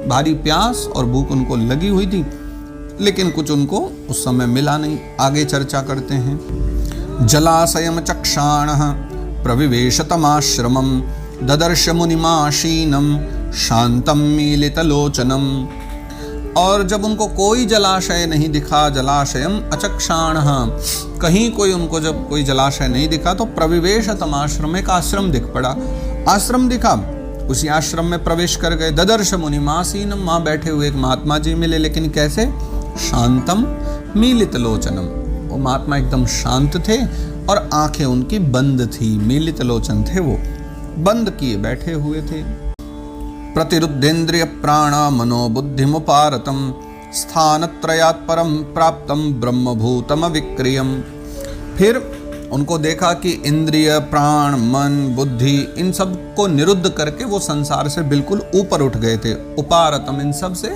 भारी प्यास और भूख उनको लगी हुई थी, लेकिन कुछ उनको उस समय मिला नहीं। आगे चर्चा करते हैं। जलाशयम चक्षाणः प्रविवेशतमाश्रमं ददर्श मुनिमाशीनम शांतम मीलितलोचनम। और जब उनको कोई जलाशय नहीं दिखा, जलाशयम अचक्षाणः, कहीं कोई उनको जब कोई जलाशय नहीं दिखा तो प्रविवेशतम आश्रम, एक आश्रम दिख पड़ा, आश्रम दिखा, उसी आश्रम में प्रवेश कर गए। ददर्श मुनिमासीनम, वहाँ बैठे हुए एक महात्मा जी मिले, लेकिन कैसे? शांतम मीलित लोचनम, वो महात्मा एकदम शांत थे और आंखें उनकी बंद थी, मीलित लोचन थे, वो बंद किए बैठे हुए थे। प्रतिरुद्धेन्द्रिय प्राण मनोबुद्धिमुपारतम स्थानत्रयात् परम प्राप्तम ब्रह्मभूतम विक्रियम। फिर उनको देखा कि इंद्रिय, प्राण, मन, बुद्धि, इन सब को निरुद्ध करके वो संसार से बिल्कुल ऊपर उठ गए थे। उपारतम, इन सब से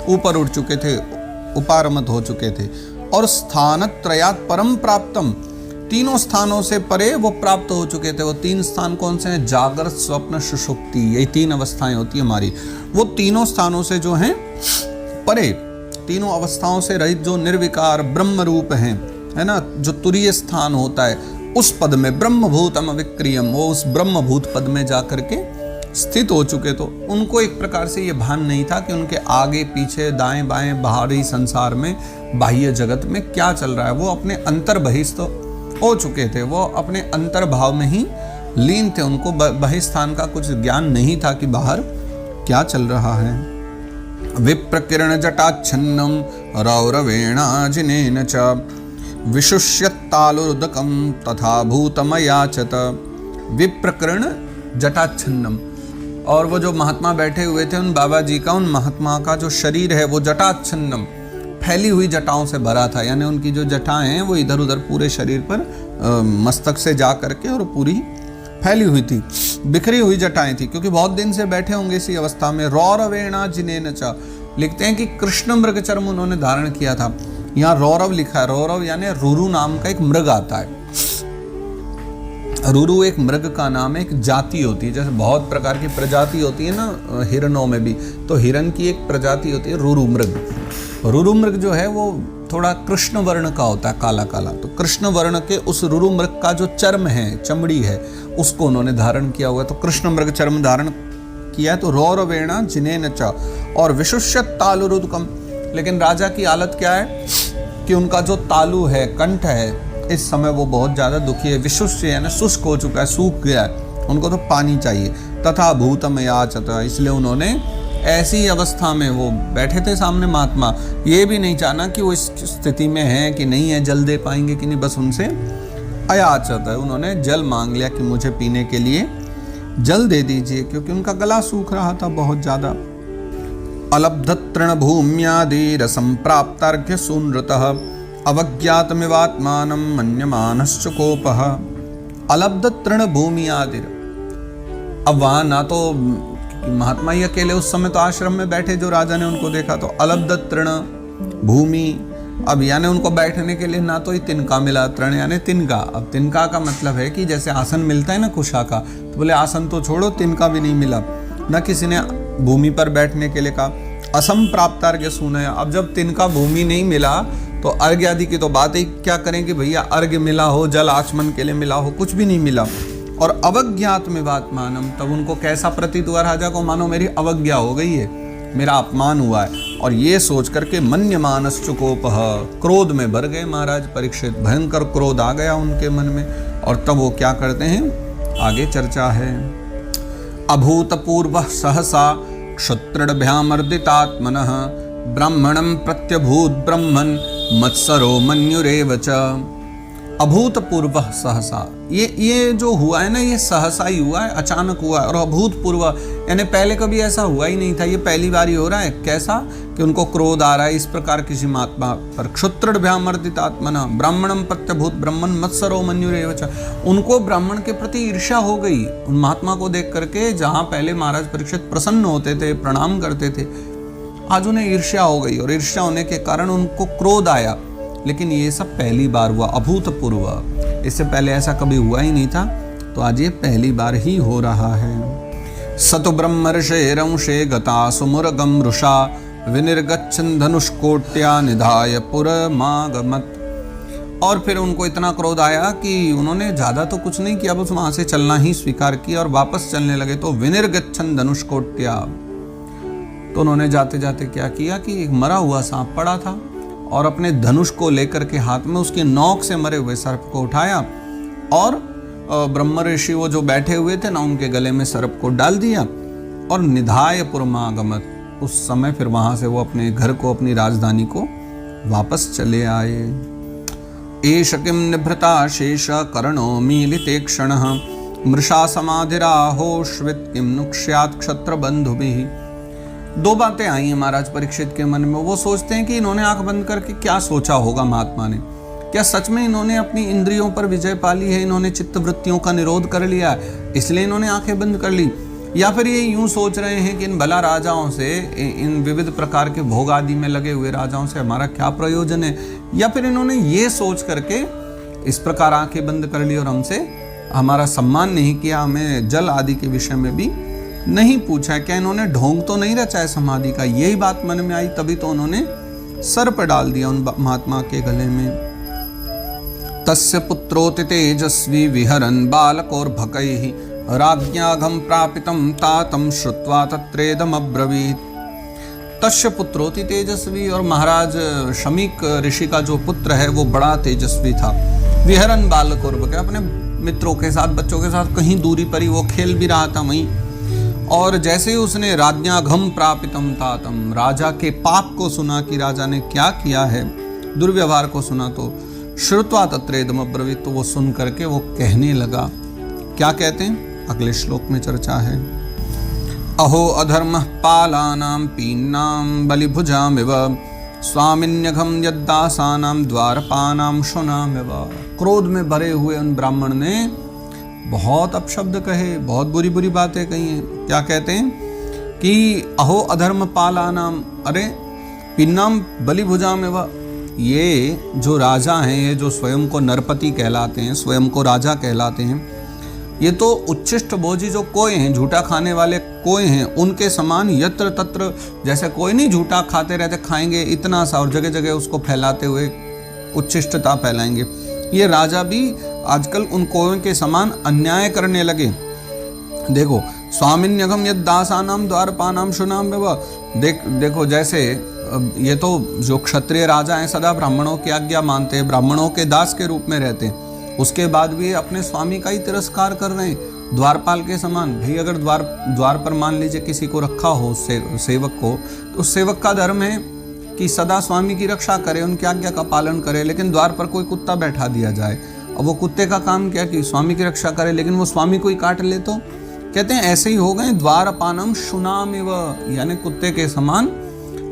ऊपर उठ चुके थे, उपारमत हो चुके थे। और स्थानत्रयात् परम प्राप्तम, तीनों स्थानों से परे वो प्राप्त हो चुके थे। वो तीन स्थान कौन से हैं? जागृत, स्वप्न, सुषुप्ति, यही तीन अवस्थाएं होती है हमारी। वो तीनों स्थानों से जो हैं परे, तीनों अवस्थाओं से रहित, जो निर्विकार ब्रह्म रूप हैं, है ना, जो तुरीय स्थान होता है, उस पद में ब्रह्मभूतम विक्रियम, वो उस ब्रह्मभूत पद में जाकर के स्थित हो चुके। तो उनको एक प्रकार से ये भान नहीं था कि उनके आगे पीछे दाएं बाएं बाहरी संसार में, बाह्य जगत में क्या चल रहा है। वो अपने अंतर बहिष्ठ हो चुके थे, वो अपने अंतर भाव में ही लीन थे। उनको बहिस्थान का कुछ ज्ञान नहीं था कि बाहर क्या चल रहा है। विप्रकिरण जटाच्छन्नम रौरवेणाजिनेन च विशुष्यत्तालुरुदकम तथा भूतमयाचत। विप्रकिरण जटाच्छन्नम, और वो जो महात्मा बैठे हुए थे, उन बाबा जी का, उन महात्मा का जो शरीर है वो जटाच्छन्नम, फैली हुई जटाओं से भरा था। यानी उनकी जो जटाएं हैं वो इधर उधर पूरे शरीर पर मस्तक से जा करके और पूरी फैली हुई थी, बिखरी हुई जटाएं थी, क्योंकि बहुत दिन से बैठे होंगे इसी अवस्था में। रौरवेणा जिनेन च, लिखते हैं कि कृष्ण मृग चर्म उन्होंने धारण किया था। यहाँ रौरव लिखा है, रौरव यानी रुरु नाम का एक मृग आता है। रुरु एक मृग का नाम है, एक जाति होती है, जैसे बहुत प्रकार की प्रजाति होती है ना हिरणों में भी, तो हिरण की एक प्रजाति होती है रुरु मृग। रुरु मृग जो है वो थोड़ा कृष्ण वर्ण का होता है, काला काला। तो कृष्ण वर्ण के उस रुरु मृग का जो चर्म है, चमड़ी है, उसको उन्होंने धारण किया हुआ है। तो कृष्ण मृग चर्म धारण किया। तो रौरवेणा जिनेन च, और विशुष्यत तालुरुदकम। लेकिन राजा की हालत क्या है कि उनका जो तालु है, कंठ है, इस समय वो बहुत ज़्यादा दुखी है। विशुष्य यानी शुष्क हो चुका है, सूख गया है, उनको तो पानी चाहिए। तथा भूतम याचत, इसलिए उन्होंने ऐसी अवस्था में, वो बैठे थे सामने महात्मा, ये भी नहीं जाना कि वो इस स्थिति में है कि नहीं है, जल दे पाएंगे कि नहीं, बस उनसे अयाचत है, उन्होंने जल मांग लिया कि मुझे पीने के लिए जल दे दीजिए, क्योंकि उनका गला सूख रहा था बहुत ज़्यादा। अलब्ध तृण भूम्यादि रसम प्राप्तार्घ्य सुनृतः अवज्ञातमिवात्मानं मन्यमानश्च कोपः। अलब्ध तृण भूमि आदि, अब वहाँ ना तो महात्मा ही अकेले उस समय तो आश्रम में बैठे, जो राजा ने उनको देखा, तो अलब्ध तृण भूमि, अब यानी उनको बैठने के लिए ना तो ही तिनका मिला, तृण यानी तिनका। अब तिनका का मतलब है कि जैसे आसन मिलता है ना कुशा का, तो बोले आसन तो छोड़ो, तिनका भी नहीं मिला, ना किसी ने भूमि पर बैठने के लिए कहा। असम प्राप्तार्घ्य सूनय, अब जब तिनका भूमि नहीं मिला तो अर्घ्य आदि की तो बात ही क्या करें कि भैया अर्घ्य मिला हो, जल आचमन के लिए मिला हो, कुछ भी नहीं मिला। और अवज्ञातमिवात्मानं, तब उनको कैसा प्रतीत हुआ राजा को, मानो मेरी अवज्ञा हो गई है, मेरा अपमान हुआ है। और ये सोच करके मन्यमानश्च कोपः, क्रोध में भर गए महाराज परीक्षित, भयंकर क्रोध आ गया उनके मन में। और तब वो क्या करते हैं, आगे चर्चा है। अभूतपूर्व सहसा क्षत्रिभ्यामर्दितात्मनः ब्राह्मणं प्रत्यभूत ब्रह्मन् मत्सरो मन्युरेव च। अभूतपूर्व सहसा, ये जो हुआ है ना, ये सहसा ही हुआ है, अचानक हुआ है। और अभूतपूर्व यानी पहले कभी ऐसा हुआ ही नहीं था, ये पहली बार ही हो रहा है। कैसा कि उनको क्रोध आ रहा है इस प्रकार किसी महात्मा पर। क्षत्रिभ्यामर्दितात्मनः ब्राह्मणं प्रत्यभूत ब्रह्मन् मत्सरो मन्युरेव च, उनको ब्राह्मण के प्रति ईर्ष्या हो गई उन महात्मा को देख करके। जहाँ पहले महाराज परीक्षित प्रसन्न होते थे, प्रणाम करते थे, आज उन्हें ईर्ष्या हो गई, और ईर्ष्या होने के कारण उनको क्रोध आया। लेकिन ये सब पहली बार हुआ, अभूतपूर्व, इससे पहले ऐसा कभी हुआ ही नहीं था, तो आज ये पहली बार ही हो रहा है। सतु ब्रह्मर्षेरंशे गता सुमुरगम रुषा विनिर्गच्छन् धनुष्कोट्या निधाय पुरमागमत्। और फिर उनको इतना क्रोध आया कि उन्होंने ज़्यादा तो कुछ नहीं किया, बस वहाँ से चलना ही स्वीकार किया और वापस चलने लगे। तो विनिर्गच्छन् धनुष्कोट्या, तो उन्होंने जाते जाते क्या किया कि एक मरा हुआ सांप पड़ा था और अपने धनुष को लेकर के हाथ में उसकी नोक से मरे हुए सर्प को उठाया और ब्रह्म ऋषि वो जो बैठे हुए थे ना, उनके गले में सर्प को डाल दिया और निधाय पुरमागमत्। उस समय फिर वहां से वो अपने घर को, अपनी राजधानी को वापस चले आए। एष किं निभृता शेष कर्णो मीलिते क्षणः मृषा समाधिराहोश्वित किं नुक्ष्यात् क्षत्र बंधुभिः। दो बातें आई हैं महाराज परीक्षित के मन में। वो सोचते हैं कि इन्होंने आंख बंद करके क्या सोचा होगा महात्मा ने, क्या सच में इन्होंने अपनी इंद्रियों पर विजय पा ली है, इन्होंने चित्त वृत्तियों का निरोध कर लिया इसलिए इन्होंने आंखें बंद कर ली, या फिर ये यूं सोच रहे हैं कि इन भला राजाओं से, इन विविध प्रकार के भोग आदि में लगे हुए राजाओं से हमारा क्या प्रयोजन है, या फिर इन्होंने ये सोच करके इस प्रकार आंखें बंद कर ली और हमसे हमारा सम्मान नहीं किया, हमें जल आदि के विषय में भी नहीं पूछा। क्या इन्होंने ढोंग तो नहीं रचा है समाधि का? यही बात मन में आई, तभी तो उन्होंने सर्प डाल दिया उन महात्मा के गले में। तस्य पुत्रोति तेजस्वी विहरन् बालकोर्भकैः राज्ञाघं प्रापितं तातं श्रुत्वा तत्रेदम् अब्रवीत्। तस्य पुत्रोति तेजस्वी, और महाराज शमीक ऋषि का जो पुत्र है वो बड़ा तेजस्वी था। विहरन् बालकोर्भकैः, अपने मित्रों के साथ, बच्चों के साथ कहीं दूरी पर ही वो खेल भी रहा था वहीं। और जैसे ही उसने राज्ञाघम प्रापितम तातम, राजा के पाप को सुना कि राजा ने क्या किया है, दुर्व्यवहार को सुना, तो श्रुत्वा तत्रेदम अब्रवीत्, तो वो सुन करके वो कहने लगा। क्या कहते हैं अगले श्लोक में चर्चा है। अहो अधर्म पालानां पीन्नां बलिभुजामिव स्वामिन्यघम यद्दासानां द्वारपानां शुनामिव। क्रोध में भरे हुए उन ब्राह्मण ने बहुत अपशब्द कहे, बहुत बुरी बुरी बातें कही हैं। क्या कहते हैं कि अहो अधर्म पालानाम, अरे पिन्नाम बलिभुजामिव, ये जो राजा हैं, ये जो स्वयं को नरपति कहलाते हैं, स्वयं को राजा कहलाते हैं, ये तो उच्छिष्ट भोजी जो कोय हैं, झूठा खाने वाले कोय हैं, उनके समान यत्र तत्र, जैसे कोई नहीं झूठा खाते रहते, खाएंगे इतना सा और जगह जगह उसको फैलाते हुए उच्छिष्टता फैलाएंगे। ये राजा भी आजकल उन कोयों के समान अन्याय करने लगे। देखो, स्वामिन्यघम यद दासानाम द्वारपानाम शुनाम्यव, देखो जैसे ये तो जो क्षत्रिय राजा हैं सदा ब्राह्मणों की आज्ञा मानते हैं, ब्राह्मणों के दास के रूप में रहते हैं, उसके बाद भी अपने स्वामी का ही तिरस्कार कर रहे हैं द्वारपाल के समान। भाई अगर द्वार पर मान लीजिए किसी को रखा हो, सेवक को, तो उस सेवक का धर्म है कि सदा स्वामी की रक्षा करे, उनकी आज्ञा का पालन करे। लेकिन द्वार पर कोई कुत्ता बैठा दिया जाए, अब वो कुत्ते का काम क्या कि स्वामी की रक्षा करे, लेकिन वो स्वामी को ही काट ले, तो कहते हैं ऐसे ही हो गए द्वारपानम शुनामिव, यानी कुत्ते के समान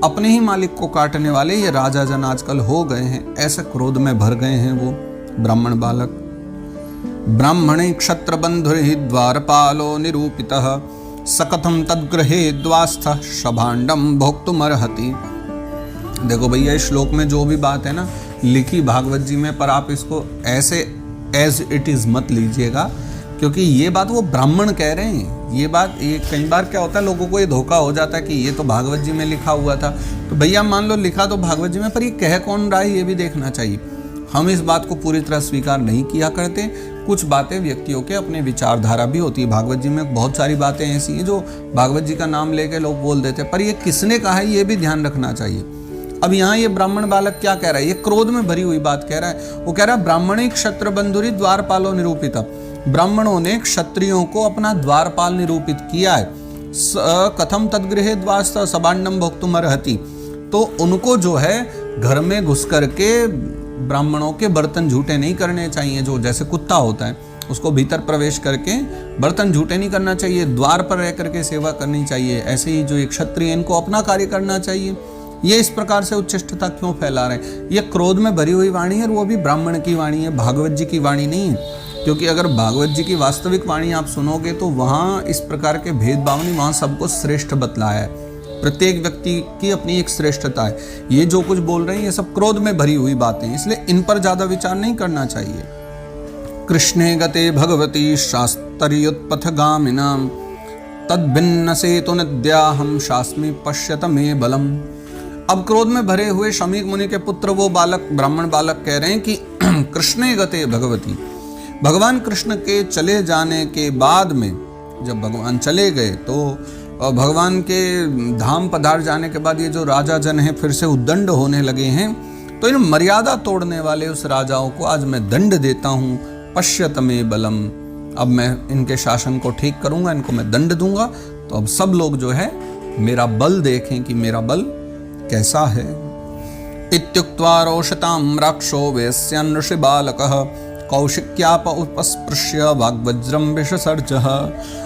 अपने ही मालिक को काटने वाले ये राजा जन आजकल हो गए हैं। ऐसे क्रोध में भर गए हैं वो ब्राह्मण बालक। ब्राह्मणे क्षत्र बंधुर्हि द्वारपालो निरूपितः सकथम तद्गृहे द्वास्थः शभांडम भोक्तुमर्हति। देखो भैया, इस श्लोक में जो भी बात है ना लिखी भागवत जी में, पर आप इसको ऐसे एज इट इज मत लीजिएगा, क्योंकि ये बात वो ब्राह्मण कह रहे हैं। ये बात, ये कई बार क्या होता है, लोगों को ये धोखा हो जाता है कि ये तो भागवत जी में लिखा हुआ था। तो भैया मान लो लिखा तो भागवत जी में, पर ये कह कौन रहा है ये भी देखना चाहिए। हम इस बात को पूरी तरह स्वीकार नहीं किया करते। कुछ बातें व्यक्तियों के अपने विचारधारा भी होती है। भागवत जी में बहुत सारी बातें ऐसी हैं जो भागवत जी का नाम लेके लोग बोल देते हैं, पर ये किसने कहा है ये भी ध्यान रखना चाहिए। अब यहाँ ये ब्राह्मण बालक क्या कह रहा है, ये क्रोध में भरी हुई बात कह रहा है। वो कह रहा है ब्राह्मणे क्षत्र बंधुरी द्वारपालो निरूपिता, ब्राह्मणों ने क्षत्रियों को अपना द्वारपाल निरूपित किया है। कथम तद्गृहे द्वास्त सबांडम भोक्तुमर्हति, तो उनको जो है घर में घुस करके ब्राह्मणों के बर्तन झूठे नहीं करने चाहिए। जो जैसे कुत्ता होता है उसको भीतर प्रवेश करके बर्तन झूठे नहीं करना चाहिए, द्वार पर रह करके सेवा करनी चाहिए। ऐसे ही जो एक क्षत्रिय, इनको अपना कार्य करना चाहिए। ये इस प्रकार से उच्छिष्टता क्यों फैला रहे हैं? ये क्रोध में भरी हुई वाणी है, और वो भी ब्राह्मण की वाणी है, भागवत जी की वाणी नहीं है। क्योंकि अगर भागवत जी की वास्तविक वाणी आप सुनोगे तो वहाँ इस प्रकार के भेदभाव नहीं, वहाँ सबको श्रेष्ठ बतलाया है। प्रत्येक व्यक्ति की अपनी एक श्रेष्ठता है। ये जो कुछ बोल रहे हैं ये सब क्रोध में भरी हुई बातें हैं, इसलिए इन पर ज्यादा विचार नहीं करना चाहिए। कृष्णे गते भगवती शास्त्रोत्पथगामिनां तद्भिन्न सेतु नद्याहम शास्मि पश्यत मे बलम। अब क्रोध में भरे हुए शमीक मुनि के पुत्र वो बालक, ब्राह्मण बालक कह रहे हैं कि कृष्णे गते भगवती, भगवान कृष्ण के चले जाने के बाद में, जब भगवान चले गए तो भगवान के धाम पधार जाने के बाद ये जो राजा जन हैं फिर से उद्दंड होने लगे हैं। तो इन मर्यादा तोड़ने वाले उस राजाओं को आज मैं दंड देता हूँ। पश्यत मे बलम, अब मैं इनके शासन को ठीक करूंगा, इनको मैं दंड दूंगा। तो अब सब लोग जो है मेरा बल देखें कि मेरा बल कैसा है। इत्युक्त्वा रोषतां राक्षो वेश्यन् ऋषि बालकः कौशिक्याप उपस्पृश्य वाग्वज्रम विषसर्जः।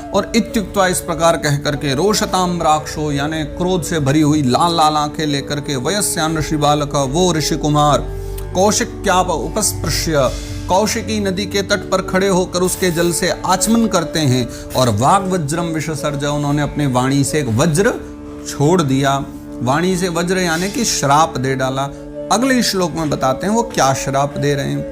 और इत्युक्त्वा इस प्रकार कह करके रोषताम राक्षो यानी क्रोध से भरी हुई लाल लाल आंखें लेकर के वयस्यान ऋषि बालक वो ऋषि कुमार कौशिक्याप उपस्पृश्य कौशिकी नदी के तट पर खड़े होकर उसके जल से आचमन करते हैं और वाग्वज्रम विषसर्ज, उन्होंने अपने वाणी से एक वज्र छोड़ दिया। वाणी से वज्र यानी कि श्राप दे डाला। अगले श्लोक में बताते हैं वो क्या श्राप दे रहे हैं।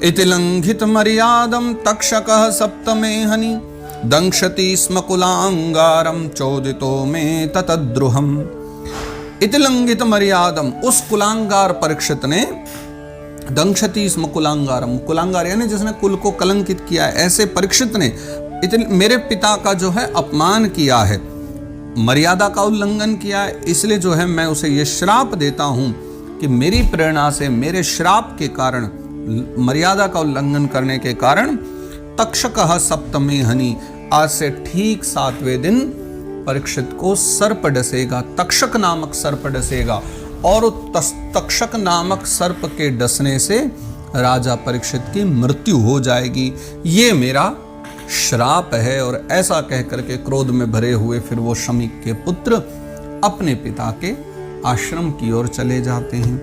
इति लंघित मर्यादम तक्षकः सप्तमे हनि दंशति स्म कुलांगारम चोदितो में ततद्रुहम। इति लंघित मर्यादम, उस कुलांगार परीक्षित ने दंशति स्म कुलांगारम, कुलांगार यानी जिसने कुल को कलंकित किया, ऐसे परीक्षित ने मेरे पिता का जो है अपमान किया है, मर्यादा का उल्लंघन किया है, इसलिए जो है मैं उसे ये श्राप देता हूं कि मेरी प्रेरणा से, मेरे श्राप के कारण, मर्यादा का उल्लंघन करने के कारण तक्षकः सप्तमे हनि, आज से ठीक 7वें दिन परीक्षित को सर्प डसेगा, तक्षक नामक सर्प डसेगा और तक्षक नामक सर्प के डसने से राजा परीक्षित की मृत्यु हो जाएगी। ये मेरा श्राप है। और ऐसा कह करके क्रोध में भरे हुए फिर वो शमीक के पुत्र अपने पिता के आश्रम की ओर चले जाते हैं।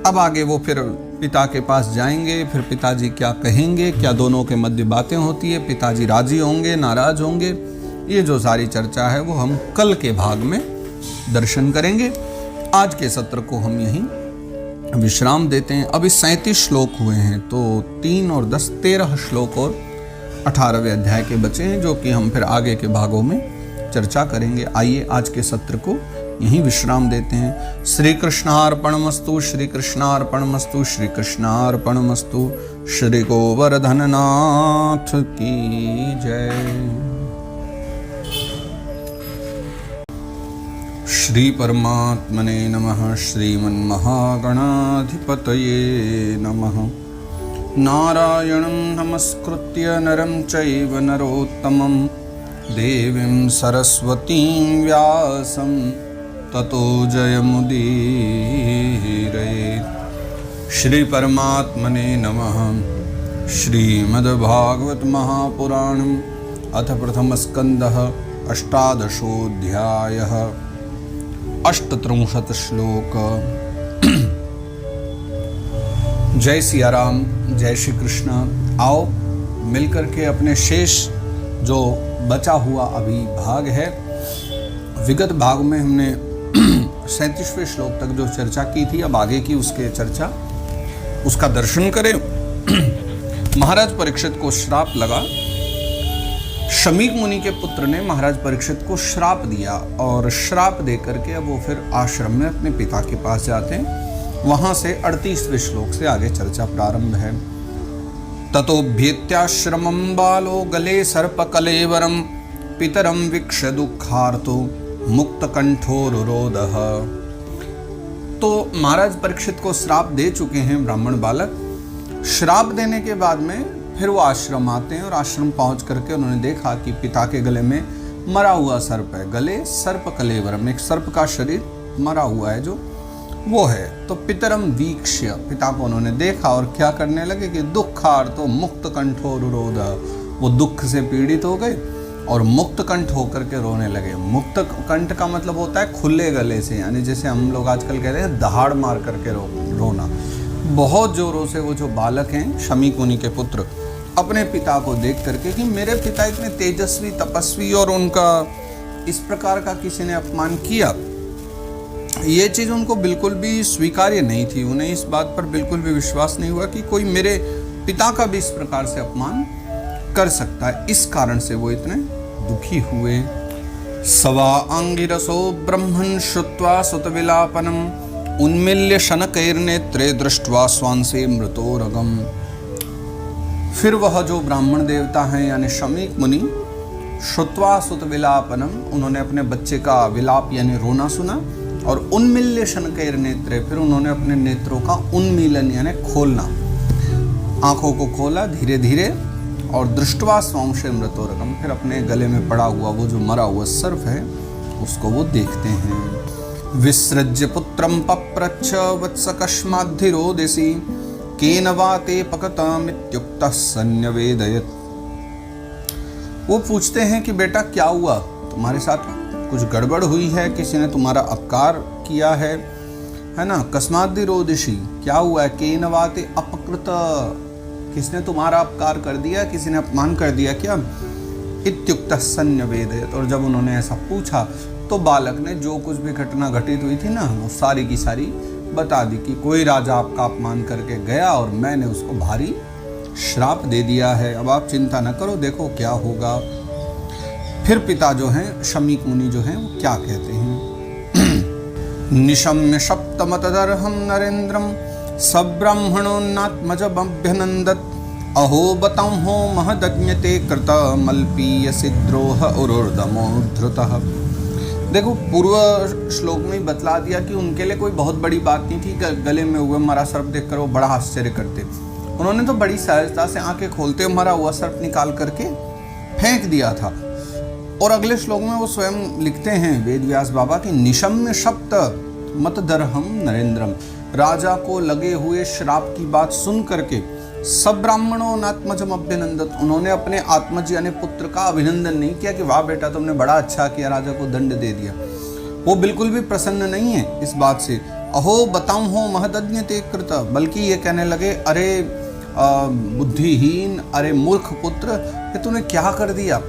अब आगे वो फिर पिता के पास जाएंगे, फिर पिताजी क्या कहेंगे, क्या दोनों के मध्य बातें होती है, पिताजी राजी होंगे, नाराज होंगे, ये जो सारी चर्चा है वो हम कल के भाग में दर्शन करेंगे। आज के सत्र को हम यहीं विश्राम देते हैं। अभी 37 श्लोक हुए हैं, तो 3 और 10 13 श्लोक और 18वें अध्याय के बचे हैं, जो कि हम फिर आगे के भागों में चर्चा करेंगे। आइए आज के सत्र को यहीं विश्राम देते हैं। श्री कृष्णार्पणमस्तु, श्री कृष्णार्पणमस्तु, श्री कृष्णार्पणमस्तु। श्री गोवर्धन नाथ की जय। श्री परमात्मने नमः। श्रीमन्महागणाधिपतये नमः। नारायणं नमस्कृत्य नरं चैव नरोत्तमं देवीं सरस्वतीं व्यासं ततो जयमुदीरये। श्री परमात्मने नमः। श्रीमद्भागवत महापुराणम् अथ प्रथमस्कन्धः अष्टादशोऽध्यायः 38 श्लोक। जय सिया राम, जय श्री कृष्ण। आओ मिलकर के अपने शेष जो बचा हुआ अभी भाग है, विगत भाग में हमने 37वें श्लोक तक जो चर्चा की थी, अब आगे की उसके चर्चा, उसका दर्शन करें। महाराज परीक्षित को श्राप लगा। शमीक मुनि के पुत्र ने महाराज परीक्षित को श्राप दिया और श्राप दे करके अब वो फिर आश्रम में अपने पिता के पास जाते हैं। वहां से 38वें श्लोक से आगे चर्चा प्रारंभ है। ततोभ्येत्याश्रमं बालो गले सर्पकलेवरं पितरं वीक्ष्य दुःखार्तो मुक्तकंठोरुरोधः। तो महाराज परीक्षित को श्राप दे चुके हैं ब्राह्मण बालक। श्राप देने के बाद में फिर वो आश्रम आते हैं और आश्रम पहुंच करके उन्होंने देखा कि पिता के गले में मरा हुआ सर्प है। गले सर्प कलेवरम, एक सर्प का शरीर मरा हुआ है जो वो है। तो पितरम वीक्ष्य, पिता को उन्होंने देखा और क्या करने लगे कि दुःखार्तो मुक्त कंठोरुरोध, वो दुख से पीड़ित हो गए और मुक्त कंठ होकर के रोने लगे। मुक्त कंठ का मतलब होता है खुले गले से, यानी जैसे हम लोग आजकल कहते हैं दहाड़ मार करके रोना। बहुत जोरों से वो जो बालक हैं शमीक मुनि के पुत्र अपने पिता को देख करके कि मेरे पिता इतने तेजस्वी तपस्वी और उनका इस प्रकार का किसी ने अपमान किया, ये चीज़ उनको बिल्कुल भी स्वीकार्य नहीं थी। उन्हें इस बात पर बिल्कुल भी विश्वास नहीं हुआ कि कोई मेरे पिता का भी इस प्रकार से अपमान कर सकता है। इस कारण से वो इतने दुखी हुए सवा अंगिरसो ब्रह्मन् श्रुत्वा सुतविलापनम् उन्मील्य शनकैर्नेत्रे दृष्ट्वा स्वांसे मृतोरगम। फिर वह जो ब्राह्मण देवता हैं यानी शमीक मुनि, श्रुत्वा सुतविलापनम, उन्होंने अपने बच्चे का विलाप यानी रोना सुना, और उन्मील्य शनकैर्नेत्रे, फिर उन्होंने अपने नेत्रों का उन्मीलन यानी खोलना, आंखों को खोला धीरे धीरे, और दृष्ट्वा स्वांसे मृतोरगम, फिर अपने गले में पड़ा हुआ वो जो मरा हुआ सर्प है उसको वो देखते हैं। विसृज्य पुत्रम पप्रच्छ वत्स कस्माद्धिरोदिसी केन वा ते पकतमित्युक्तः सन्निवेदयत्। वो पूछते हैं कि बेटा क्या हुआ, तुम्हारे साथ कुछ गड़बड़ हुई है, किसी ने तुम्हारा अपकार किया है ना। कस्माद्धिरोदिसी, क्या हुआ है। केन वा ते अपकृत, किसने तुम्हारा अपकार कर दिया, किसी ने अपमान कर दिया क्या। इत्युक्तः सन्निवेदयत्, और जब उन्होंने ऐसा पूछा तो बालक ने जो कुछ भी घटना घटित हुई थी ना वो सारी की सारी बता दी कि कोई राजा आपका अपमान करके गया और मैंने उसको भारी श्राप दे दिया है, अब आप चिंता न करो, देखो क्या होगा। फिर पिता जो हैं शमीक मुनि जो हैं वो क्या कहते हैं। निशम्य सप्तमतदर्हं नरेन्द्रं सब्रह्मणोन्नात्मजमभ्यनन्दत् अहो बतं हो महदज्ञते कृतमल्पीयसिद्रोह उरुर्दमोद्धृतः। देखो पूर्व श्लोक में ही बतला दिया कि उनके लिए कोई बहुत बड़ी बात नहीं थी, गले में हुए मरा सर्प देखकर वो बड़ा आश्चर्य करते। उन्होंने तो बड़ी सहजता से आंखें खोलते मरा हुआ सर्प निकाल करके फेंक दिया था। और अगले श्लोक में वो स्वयं लिखते हैं वेद व्यास बाबा की निशम्य शब्द मतदर्हम नरेंद्रम, राजा को लगे हुए श्राप की बात सुन करके सब ब्राह्मणों नात्मजम अभ्यनंदत, उन्होंने अपने आत्मज यानी पुत्र का अभिनंदन नहीं किया कि वाह बेटा तुमने बड़ा अच्छा किया, राजा को दंड दे दिया। वो बिल्कुल भी प्रसन्न नहीं है इस बात से। अहो बताऊं हो महदज्ञते कृत, बल्कि ये कहने लगे अरे बुद्धिहीन, अरे मूर्ख पुत्र, ये तूने क्या कर दिया।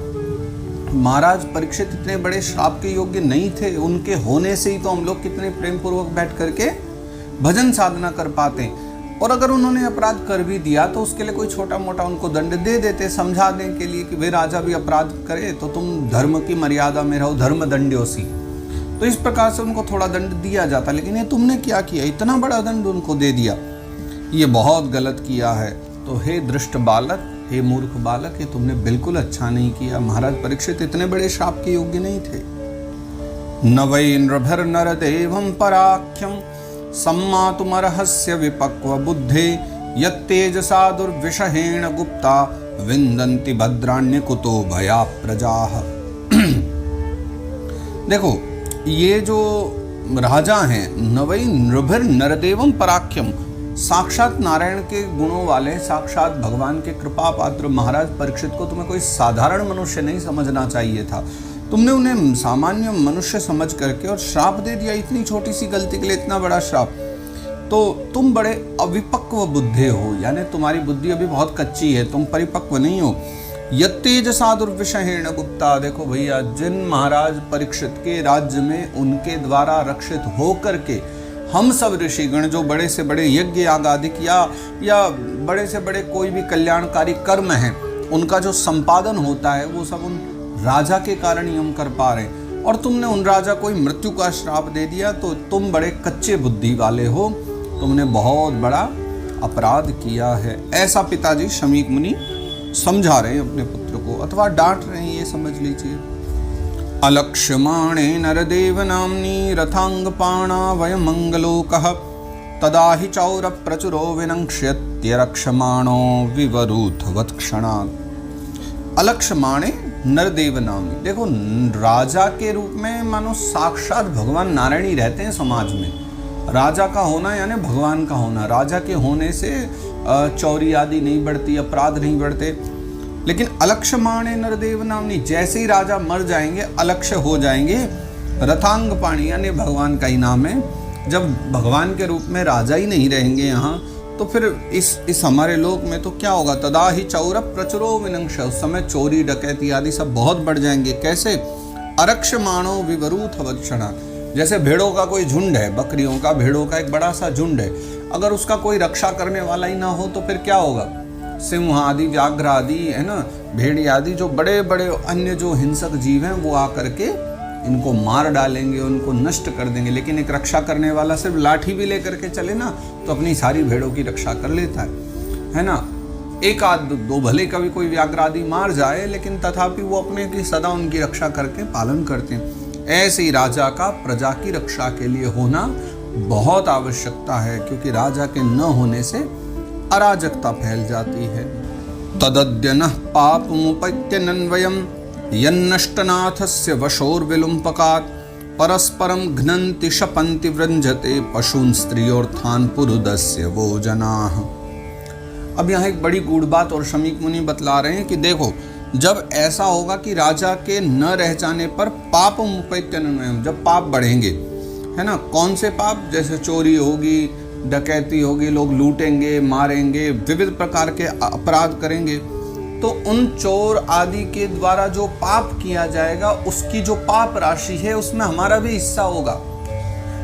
महाराज परीक्षित इतने बड़े श्राप के योग्य नहीं थे, उनके होने से ही तो हम लोग कितने प्रेम पूर्वक बैठ करके भजन साधना कर पाते। और अगर उन्होंने अपराध कर भी दिया तो उसके लिए कोई छोटा मोटा उनको दंड दे देते, समझाने के लिए कि वे राजा भी अपराध करे तो तुम धर्म की मर्यादा में रहो, धर्म दंड्योसी, तो इस प्रकार से उनको थोड़ा दंड दिया जाता। लेकिन ये तुमने क्या किया, इतना बड़ा दंड उनको दे दिया, ये बहुत गलत किया है। तो हे दुष्ट बालक, हे मूर्ख बालक, ये तुमने बिल्कुल अच्छा नहीं किया। महाराज परीक्षित इतने बड़े श्राप के योग्य नहीं थे। न वै नृभिर्नरदेवं पराख्यं सम्मातुमर्हस्य विपक्व बुद्धे यत्तेजसा दुर्विषहेण गुप्ता विन्दन्ति भद्राण्य कुतो भया प्रजाः। देखो ये जो राजा हैं नवै नृभिर्नरदेवं पराख्यम, साक्षात नारायण के गुणों वाले, साक्षात भगवान के कृपा पात्र महाराज परीक्षित को तुम्हें कोई साधारण मनुष्य नहीं समझना चाहिए था। तुमने उन्हें सामान्य मनुष्य समझ करके और श्राप दे दिया, इतनी छोटी सी गलती के लिए इतना बड़ा श्राप। तो तुम बड़े अविपक्व बुद्धे हो, यानी तुम्हारी बुद्धि अभी बहुत कच्ची है, तुम परिपक्व नहीं हो। यत्तेजसा दुर्विषहेण गुप्ता, देखो भैया जिन महाराज परीक्षित के राज्य में उनके द्वारा रक्षित हो करके हम सब ऋषिगण जो बड़े से बड़े यज्ञ याग आदि या बड़े से बड़े कोई भी कल्याणकारी कर्म हैं उनका जो संपादन होता है वो सब उन राजा के कारण ही हम कर पा रहे हैं। और तुमने उन राजा को मृत्यु का श्राप दे दिया, तो तुम बड़े कच्चे बुद्धि वाले हो, तुमने बहुत बड़ा अपराध किया है। ऐसा पिताजी शमीक मुनि समझा रहे हैं अपने पुत्र को, अथवा डांट रहे हैं, ये समझ लीजिए। अलक्ष्यमाणे नरदेव नाम्नी रथांगपाणा वयमंगलोकः तदा हि चौर प्रचुरो विनक्ष्यत्यरक्षमाणो विवरूथवत् क्षणात्। अलक्ष्यमाणे नरदेव नामी, देखो राजा के रूप में मानो साक्षात भगवान नारायण ही रहते हैं समाज में। राजा का होना यानी भगवान का होना, राजा के होने से चौरी आदि नहीं बढ़ती, अपराध नहीं बढ़ते। लेकिन अलक्ष्यमाणे नरदेव नामनी, जैसे ही राजा मर जाएंगे अलक्ष्य हो जाएंगे। रथांग पाणी यानी भगवान का ही नाम है। जब भगवान के रूप में राजा ही नहीं रहेंगे यहाँ, तो फिर इस हमारे लोक में तो क्या होगा। तदा ही चौर प्रचुरो विनंक्ष, उस समय चोरी डकैती आदि सब बहुत बढ़ जाएंगे। कैसे, अरक्षमाणो विवरूथवत् क्षणात्, जैसे भेड़ों का कोई झुंड है, बकरियों का, भेड़ों का एक बड़ा सा झुंड है, अगर उसका कोई रक्षा करने वाला ही ना हो तो फिर क्या होगा। सिंह आदि, व्याघ्र आदि है ना, भेड़ी आदि जो बड़े बड़े अन्य जो हिंसक जीव हैं वो आकर के इनको मार डालेंगे, उनको नष्ट कर देंगे। लेकिन एक रक्षा करने वाला सिर्फ लाठी भी लेकर के चले ना तो अपनी सारी भेड़ों की रक्षा कर लेता है ना। एक आध दो भले कभी कोई व्याघ्र आदि मार जाए, लेकिन तथापि वो अपने की सदा उनकी रक्षा करके पालन करते हैं। ऐसे ही राजा का प्रजा की रक्षा के लिए होना बहुत आवश्यकता है, क्योंकि राजा के न होने से अराजकता फैल जाती है। तदद्य नः पापमुपैत्यनन्वयम् यन्नष्टनाथस्य वशोर्विलुम्पकात् परस्परं घ्नन्ति शपन्ति वृञ्जते पशून् स्त्रियोर्थान् पुरुदस्य वो जनाः। अब यहाँ एक बड़ी गूढ़ बात और शमीक मुनि बतला रहे हैं कि देखो, जब ऐसा होगा कि राजा के न रह जाने पर पापमुपैत्यनन्वयम्, जब पाप बढ़ेंगे, है ना, कौन से पाप, जैसे चोरी होगी, डकैती होगी, लोग लूटेंगे, मारेंगे, विविध प्रकार के अपराध करेंगे, तो उन चोर आदि के द्वारा जो पाप किया जाएगा उसकी जो पाप राशि है उसमें हमारा भी हिस्सा होगा।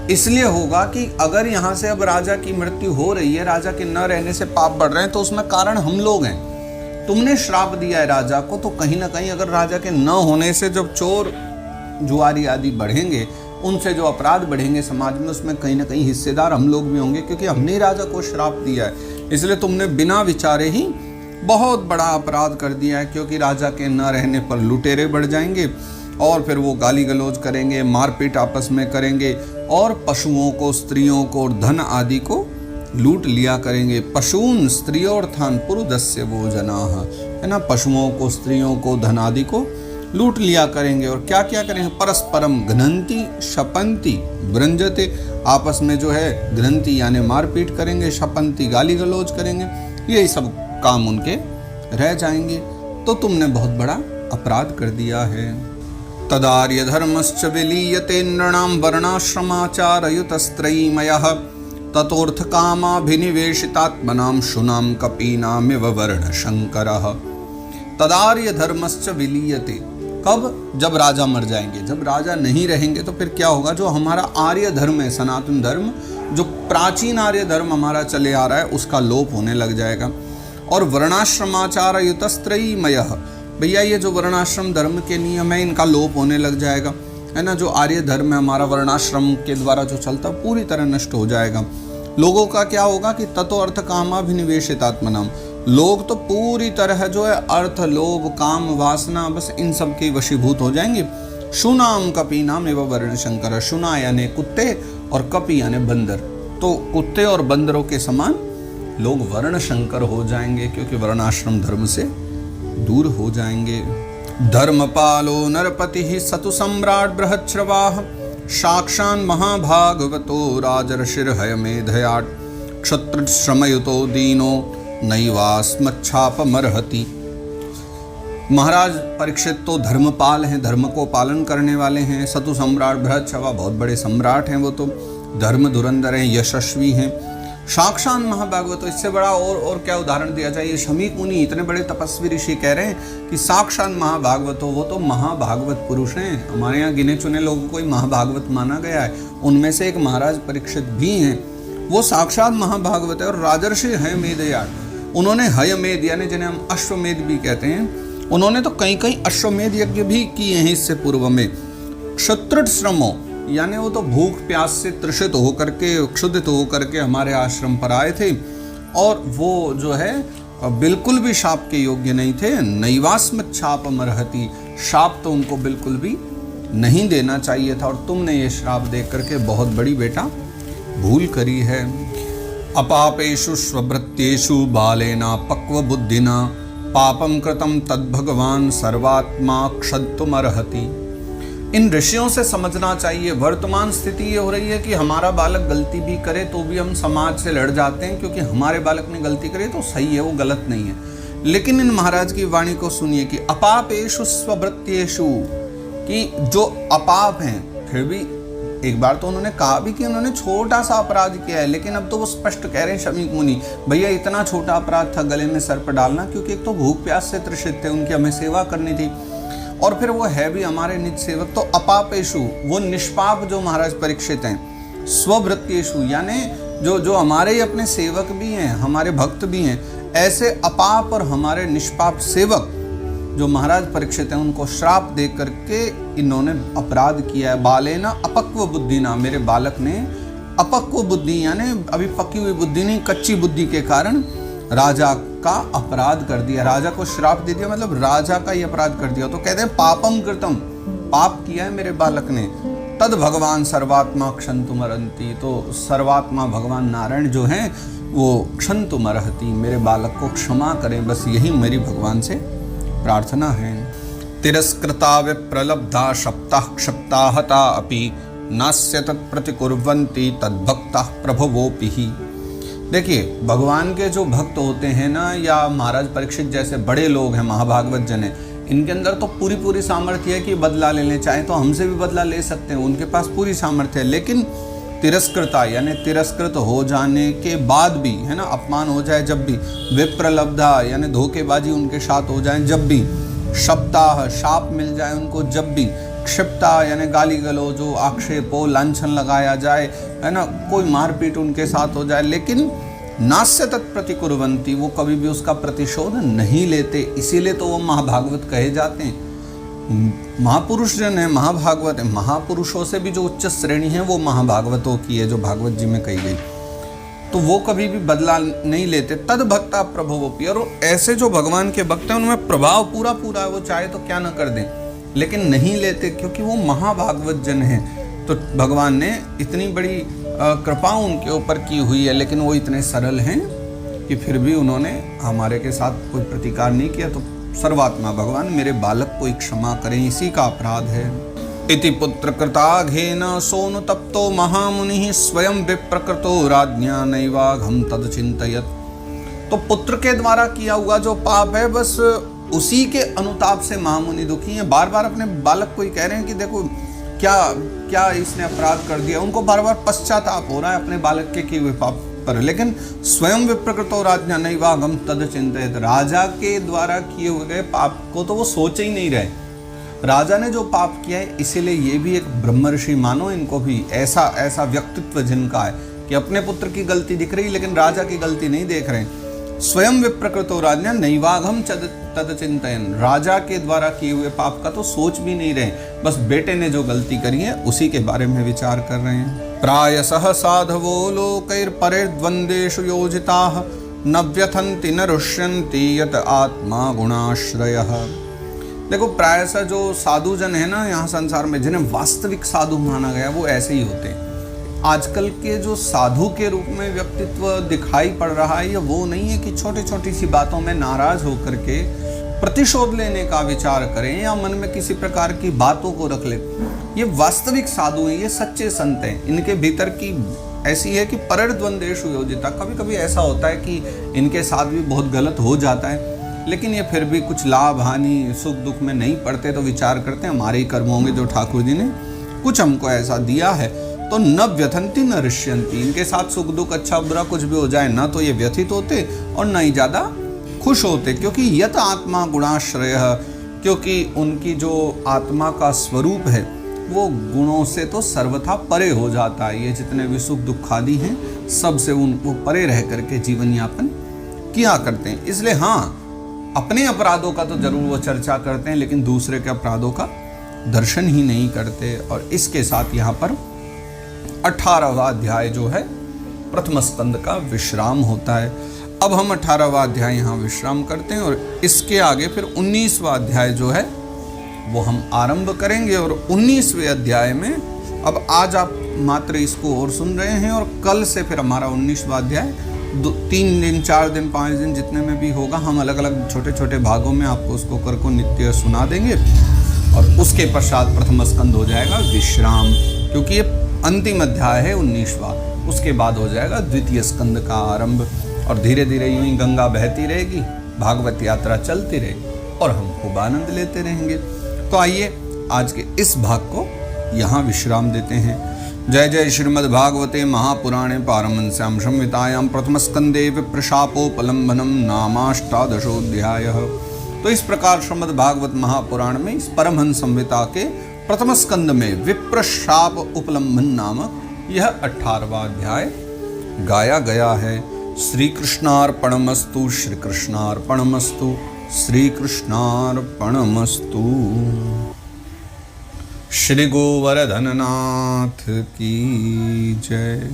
इसलिए होगा कि अगर यहाँ से अब राजा की मृत्यु हो रही है, राजा के न रहने से पाप बढ़ रहे हैं, तो उसमें कारण हम लोग हैं। तुमने श्राप दिया है राजा को, तो कहीं ना कहीं अगर राजा के न होने से जब चोर जुआरी आदि बढ़ेंगे, उनसे जो अपराध बढ़ेंगे समाज में, उसमें कहीं ना कहीं हिस्सेदार हम लोग भी होंगे, क्योंकि हमने राजा को श्राप दिया है। इसलिए तुमने बिना विचारे ही बहुत बड़ा अपराध कर दिया है, क्योंकि राजा के न रहने पर लुटेरे बढ़ जाएंगे और फिर वो गाली गलौज करेंगे, मारपीट आपस में करेंगे और पशुओं को, स्त्रियों को और धन आदि को लूट लिया करेंगे। पशून स्त्रियोर्थान पुरुदस्य वो जनाः, है ना, पशुओं को, स्त्रियों को, धन आदि को लूट लिया करेंगे। और क्या क्या करेंगे, परस्परम घ्नन्ति शपन्ति वृञ्जते, आपस में जो है घ्नन्ति यानी मारपीट करेंगे, शपन्ति गाली गलौज करेंगे, यही सब काम उनके रह जाएंगे। तो तुमने बहुत बड़ा अपराध कर दिया है। तदार्य धर्मश्च विलीयते नृणां वर्णाश्रमाचारयुतस्त्रयीमयः ततोर्थ कामाभिनिवेशितात्मनां शुनां कपीनामिव वर्णशंकरः। तदार्य धर्मश्च विलीयते, कब, जब राजा मर जाएंगे, जब राजा नहीं रहेंगे तो फिर क्या होगा, जो हमारा आर्य धर्म है, सनातन धर्म, जो प्राचीन आर्य धर्म हमारा चले आ रहा है, उसका लोप होने लग जाएगा। और वर्णाश्रमाचार युतस्त्रयीमयः, भैया ये जो वर्णाश्रम धर्म के नियम है, इनका लोप होने लग जाएगा, है ना। जो आर्य धर्म है हमारा, वर्णाश्रम के द्वारा जो चलता, पूरी तरह नष्ट हो जाएगा। लोगों का क्या होगा कि ततो अर्थ कामाभिनिवेशितात्मनां, लोग तो पूरी तरह जो है अर्थ, लोभ, काम, वासना, बस इन सब के वशीभूत हो जाएंगे। शुनाम कपीनाम एवं वर्णशंकर, शुना यानी कुत्ते और कपी यानी बंदर, तो कुत्ते और बंदरों के समान लोग वर्णशंकर हो जाएंगे, क्योंकि वर्णाश्रम धर्म से दूर हो जाएंगे। धर्मपालो नरपति सतु सम्राट बृहच्छ्रवाः साक्षान् महाभागवतो राजर्षिर्हयमेधयाट् क्षत्रश्रमयुतो दीनो नैवास्मच्छापमर्हति। महाराज परीक्षित तो धर्मपाल हैं, धर्म को पालन करने वाले हैं। सतु सम्राट बृहच्छ्रवा, बहुत बड़े सम्राट हैं, वो तो धर्म धुरंधर हैं, यशस्वी हैं। साक्षात महाभागवत, तो इससे बड़ा और क्या उदाहरण दिया जाए। ये शमीक मुनि इतने बड़े तपस्वी ऋषि कह रहे हैं कि साक्षात महाभागवत हो, वो तो महाभागवत पुरुष हैं। हमारे यहाँ गिने चुने लोगों को ही महाभागवत माना गया है, उनमें से एक महाराज परीक्षित भी हैं, वो साक्षात महाभागवत है। और राजर्षि हयमेधयाट्, उन्होंने हयमेध यानी जिन्हें हम अश्वमेध भी कहते हैं, उन्होंने तो कई कई अश्वमेध यज्ञ भी किए हैं इससे पूर्व में। क्षत्रश्रमो यानी वो तो भूख प्यास से त्रसित होकर के, क्षुधित होकर के हमारे आश्रम पर आए थे, और वो जो है बिल्कुल भी शाप के योग्य नहीं थे। नैवास्मच्छापमर्हति, शाप तो उनको बिल्कुल भी नहीं देना चाहिए था, और तुमने ये श्राप दे करके बहुत बड़ी बेटा भूल करी है। अपापेषु स्वभृत्येषु बालेना पक्व बुद्धिना पापम कृतम तद्भगवान सर्वात्मा क्षन्तुमर्हति। इन ऋषियों से समझना चाहिए, वर्तमान स्थिति ये हो रही है कि हमारा बालक गलती भी करे तो भी हम समाज से लड़ जाते हैं, क्योंकि हमारे बालक ने गलती करी तो सही है, वो गलत नहीं है। लेकिन इन महाराज की वाणी को सुनिए कि अपापेषु स्वभृत्येषु, कि जो अपाप हैं, फिर भी एक बार तो उन्होंने कहा भी कि उन्होंने छोटा सा अपराध किया है, लेकिन अब तो वो स्पष्ट कह रहे हैं शमीक मुनि, भैया इतना छोटा अपराध था गले में सर्प डालना, क्योंकि एक तो भूख प्यास से त्रसित थे, उनकी हमें सेवा करनी थी, और फिर वो है भी हमारे निज सेवक। तो अपापेषु, वो निष्पाप जो महाराज परीक्षित हैं, स्वभृत्येषु यानी जो हमारे ही अपने सेवक भी हैं, हमारे भक्त भी हैं, ऐसे अपाप और हमारे निष्पाप सेवक जो महाराज परीक्षित हैं उनको श्राप दे करके इन्होंने अपराध किया है। बाले ना अपक्व बुद्धि ना, मेरे बालक ने अपक्व बुद्धि यानी अभी पकी हुई बुद्धि नहीं, कच्ची बुद्धि के कारण राजा का अपराध कर दिया, राजा को श्राप दे दिया, मतलब राजा का ही अपराध कर दिया। तो कहते हैं पापम कृतम, पाप किया है मेरे बालक ने। तद भगवान सर्वात्मा क्षंतुमरंती, तो सर्वात्मा भगवान नारायण जो हैं वो क्षंतुमरहति, मेरे बालक को क्षमा करें, बस यही मेरी भगवान से प्रार्थना है। तिरस्कृता विप्रलब्धा शप्ता क्षप्ता हता अपि नास्य तत्प्रतिकुर्वन्ति तद्भक्ता प्रभवोपि ही। देखिए भगवान के जो भक्त होते हैं ना, या महाराज परीक्षित जैसे बड़े लोग हैं, महाभागवत जन है, इनके अंदर तो पूरी सामर्थ्य है कि बदला ले लें, चाहे तो हमसे भी बदला ले सकते हैं, उनके पास पूरी सामर्थ्य है। लेकिन तिरस्कृता यानी तिरस्कृत हो जाने के बाद भी, है ना, अपमान हो जाए जब भी, विप्रलब्धा यानी धोखेबाजी उनके साथ हो जाए जब भी, शप्ताह शाप मिल जाए उनको जब भी, क्षिप्ता यानी गाली गलौज, आक्षेपो लांछन लगाया जाए, है ना, कोई मारपीट उनके साथ हो जाए, लेकिन नास्य तत्प्रतिकुर्वन्ति, वो कभी भी उसका प्रतिशोध नहीं लेते। इसीलिए तो वो महाभागवत कहे जाते हैं। महापुरुष जन है, महाभागवत है, महापुरुषों से भी जो उच्च श्रेणी है वो महाभागवतों की है, जो भागवत जी में कही गई। तो वो कभी भी बदला नहीं लेते। तद भक्ता प्रभवोपि, और ऐसे जो भगवान के भक्त हैं उनमें प्रभाव पूरा है, वो चाहे तो क्या न कर दें, लेकिन नहीं लेते क्योंकि वो महाभागवत जन हैं। तो भगवान ने इतनी बड़ी कृपा उनके ऊपर की हुई है, लेकिन वो इतने सरल हैं कि फिर भी उन्होंने हमारे के साथ कोई प्रतिकार नहीं किया। तो सर्वात्मा भगवान मेरे बालक को क्षमा करें, इसी का अपराध है। इति पुत्र कृताघेन सोनुतप्तो महामुनि स्वयं विप्रकृतो राज्ञा नैवाघम तद चिंतयत। तो पुत्र के द्वारा किया हुआ जो पाप है, बस उसी के अनुताप से महामुनि दुखी हैं। बार बार अपने बालक को ही कह रहे हैं कि देखो क्या इसने अपराध कर दिया, उनको बार बार पश्चाताप हो रहा है अपने बालक के किए हुए पाप पर। लेकिन स्वयं विप्रकृतो राज्ञा नैवाघम तद चिंतयत, राजा के द्वारा किए हुए पाप को तो वो सोच ही नहीं रहे। राजा ने जो पाप किया है, इसीलिए ये भी एक ब्रह्म ऋषि मानो इनको भी, ऐसा व्यक्तित्व जिनका है कि अपने पुत्र की गलती दिख रही लेकिन राजा की गलती नहीं देख रहे। स्वयं विप्रकृतो राज्ञा नैवाघम तद चिंतयन, राजा के द्वारा किए हुए पाप का तो सोच भी नहीं रहे, बस बेटे ने जो गलती करी है उसी के बारे में विचार कर रहे हैं। प्रायसः साधवो लोकैर्परैर्द्वन्द्वेषु योजिताः न व्यथन्ति न रुष्यन्ति यत आत्मा गुणाश्रयः। देखो प्रायसः जो साधु जन है ना यहाँ संसार में, जिन्हें वास्तविक साधु माना गया, वो ऐसे ही होते हैं। आजकल के जो साधु के रूप में व्यक्तित्व दिखाई पड़ रहा है, ये वो नहीं है कि छोटी छोटी सी बातों में नाराज होकर के प्रतिशोध लेने का विचार करें या मन में किसी प्रकार की बातों को रख ले। ये वास्तविक साधु हैं, ये सच्चे संत हैं। इनके भीतर की ऐसी है कि परद्वंदेषु योजिता, कभी कभी ऐसा होता है कि इनके साथ भी बहुत गलत हो जाता है, लेकिन ये फिर भी कुछ लाभ हानि सुख दुख में नहीं पड़ते, तो विचार करते हैं हमारे ही कर्म होंगे जो ठाकुर जी ने कुछ हमको ऐसा दिया है। तो न व्यथंती न ऋष्यंती, इनके साथ सुख दुख अच्छा बुरा कुछ भी हो जाए ना तो ये व्यथित होते और न ही ज़्यादा खुश होते, क्योंकि यत आत्मा गुणाश्रय, क्योंकि उनकी जो आत्मा का स्वरूप है वो गुणों से तो सर्वथा परे हो जाता है। ये जितने भी सुख दुख आदि हैं सबसे उनको परे रह करके जीवन यापन किया करते हैं। इसलिए हाँ, अपने अपराधों का तो जरूर वो चर्चा करते हैं, लेकिन दूसरे के अपराधों का दर्शन ही नहीं करते। और इसके साथ यहाँ पर 18वां अध्याय जो है प्रथम स्कंद का विश्राम होता है। अब हम 18वां अध्याय यहाँ विश्राम करते हैं और इसके आगे फिर 19वां अध्याय जो है वो हम आरंभ करेंगे। और 19वें अध्याय में अब आज आप मात्र इसको और सुन रहे हैं, और कल से फिर हमारा 19वां अध्याय 3 दिन 4 दिन 5 दिन जितने में भी होगा, हम अलग अलग छोटे छोटे भागों में आपको उसको कर को नित्य सुना देंगे। और उसके पश्चात प्रथम स्कंद हो जाएगा विश्राम, क्योंकि ये अंतिम अध्याय है 19वां। उसके बाद हो जाएगा द्वितीय स्कंद का आरंभ, और धीरे धीरे यूं ही गंगा बहती रहेगी, भागवत यात्रा चलती रहेगी और हम खूब आनंद लेते रहेंगे। तो आइए आज के इस भाग को यहाँ विश्राम देते हैं। जय जय श्रीमद् भागवते महापुराणे पारमहंस्यां संहितायां प्रथम स्कंदे विप्रशापोपलंबनम नामाष्टादशोऽध्यायः। तो इस प्रकार श्रीमद् भागवत महापुराण में इस परमहंस संहिता के प्रथम स्कंद में विप्रशाप उपलंबन नामक यह 18वां अध्याय गाया गया है। श्री कृष्णार्पणमस्तु, श्री कृष्णार्पणमस्तु। श्री कृष्णार्पणमस्तु। श्री गोवर्धन नाथ की जय।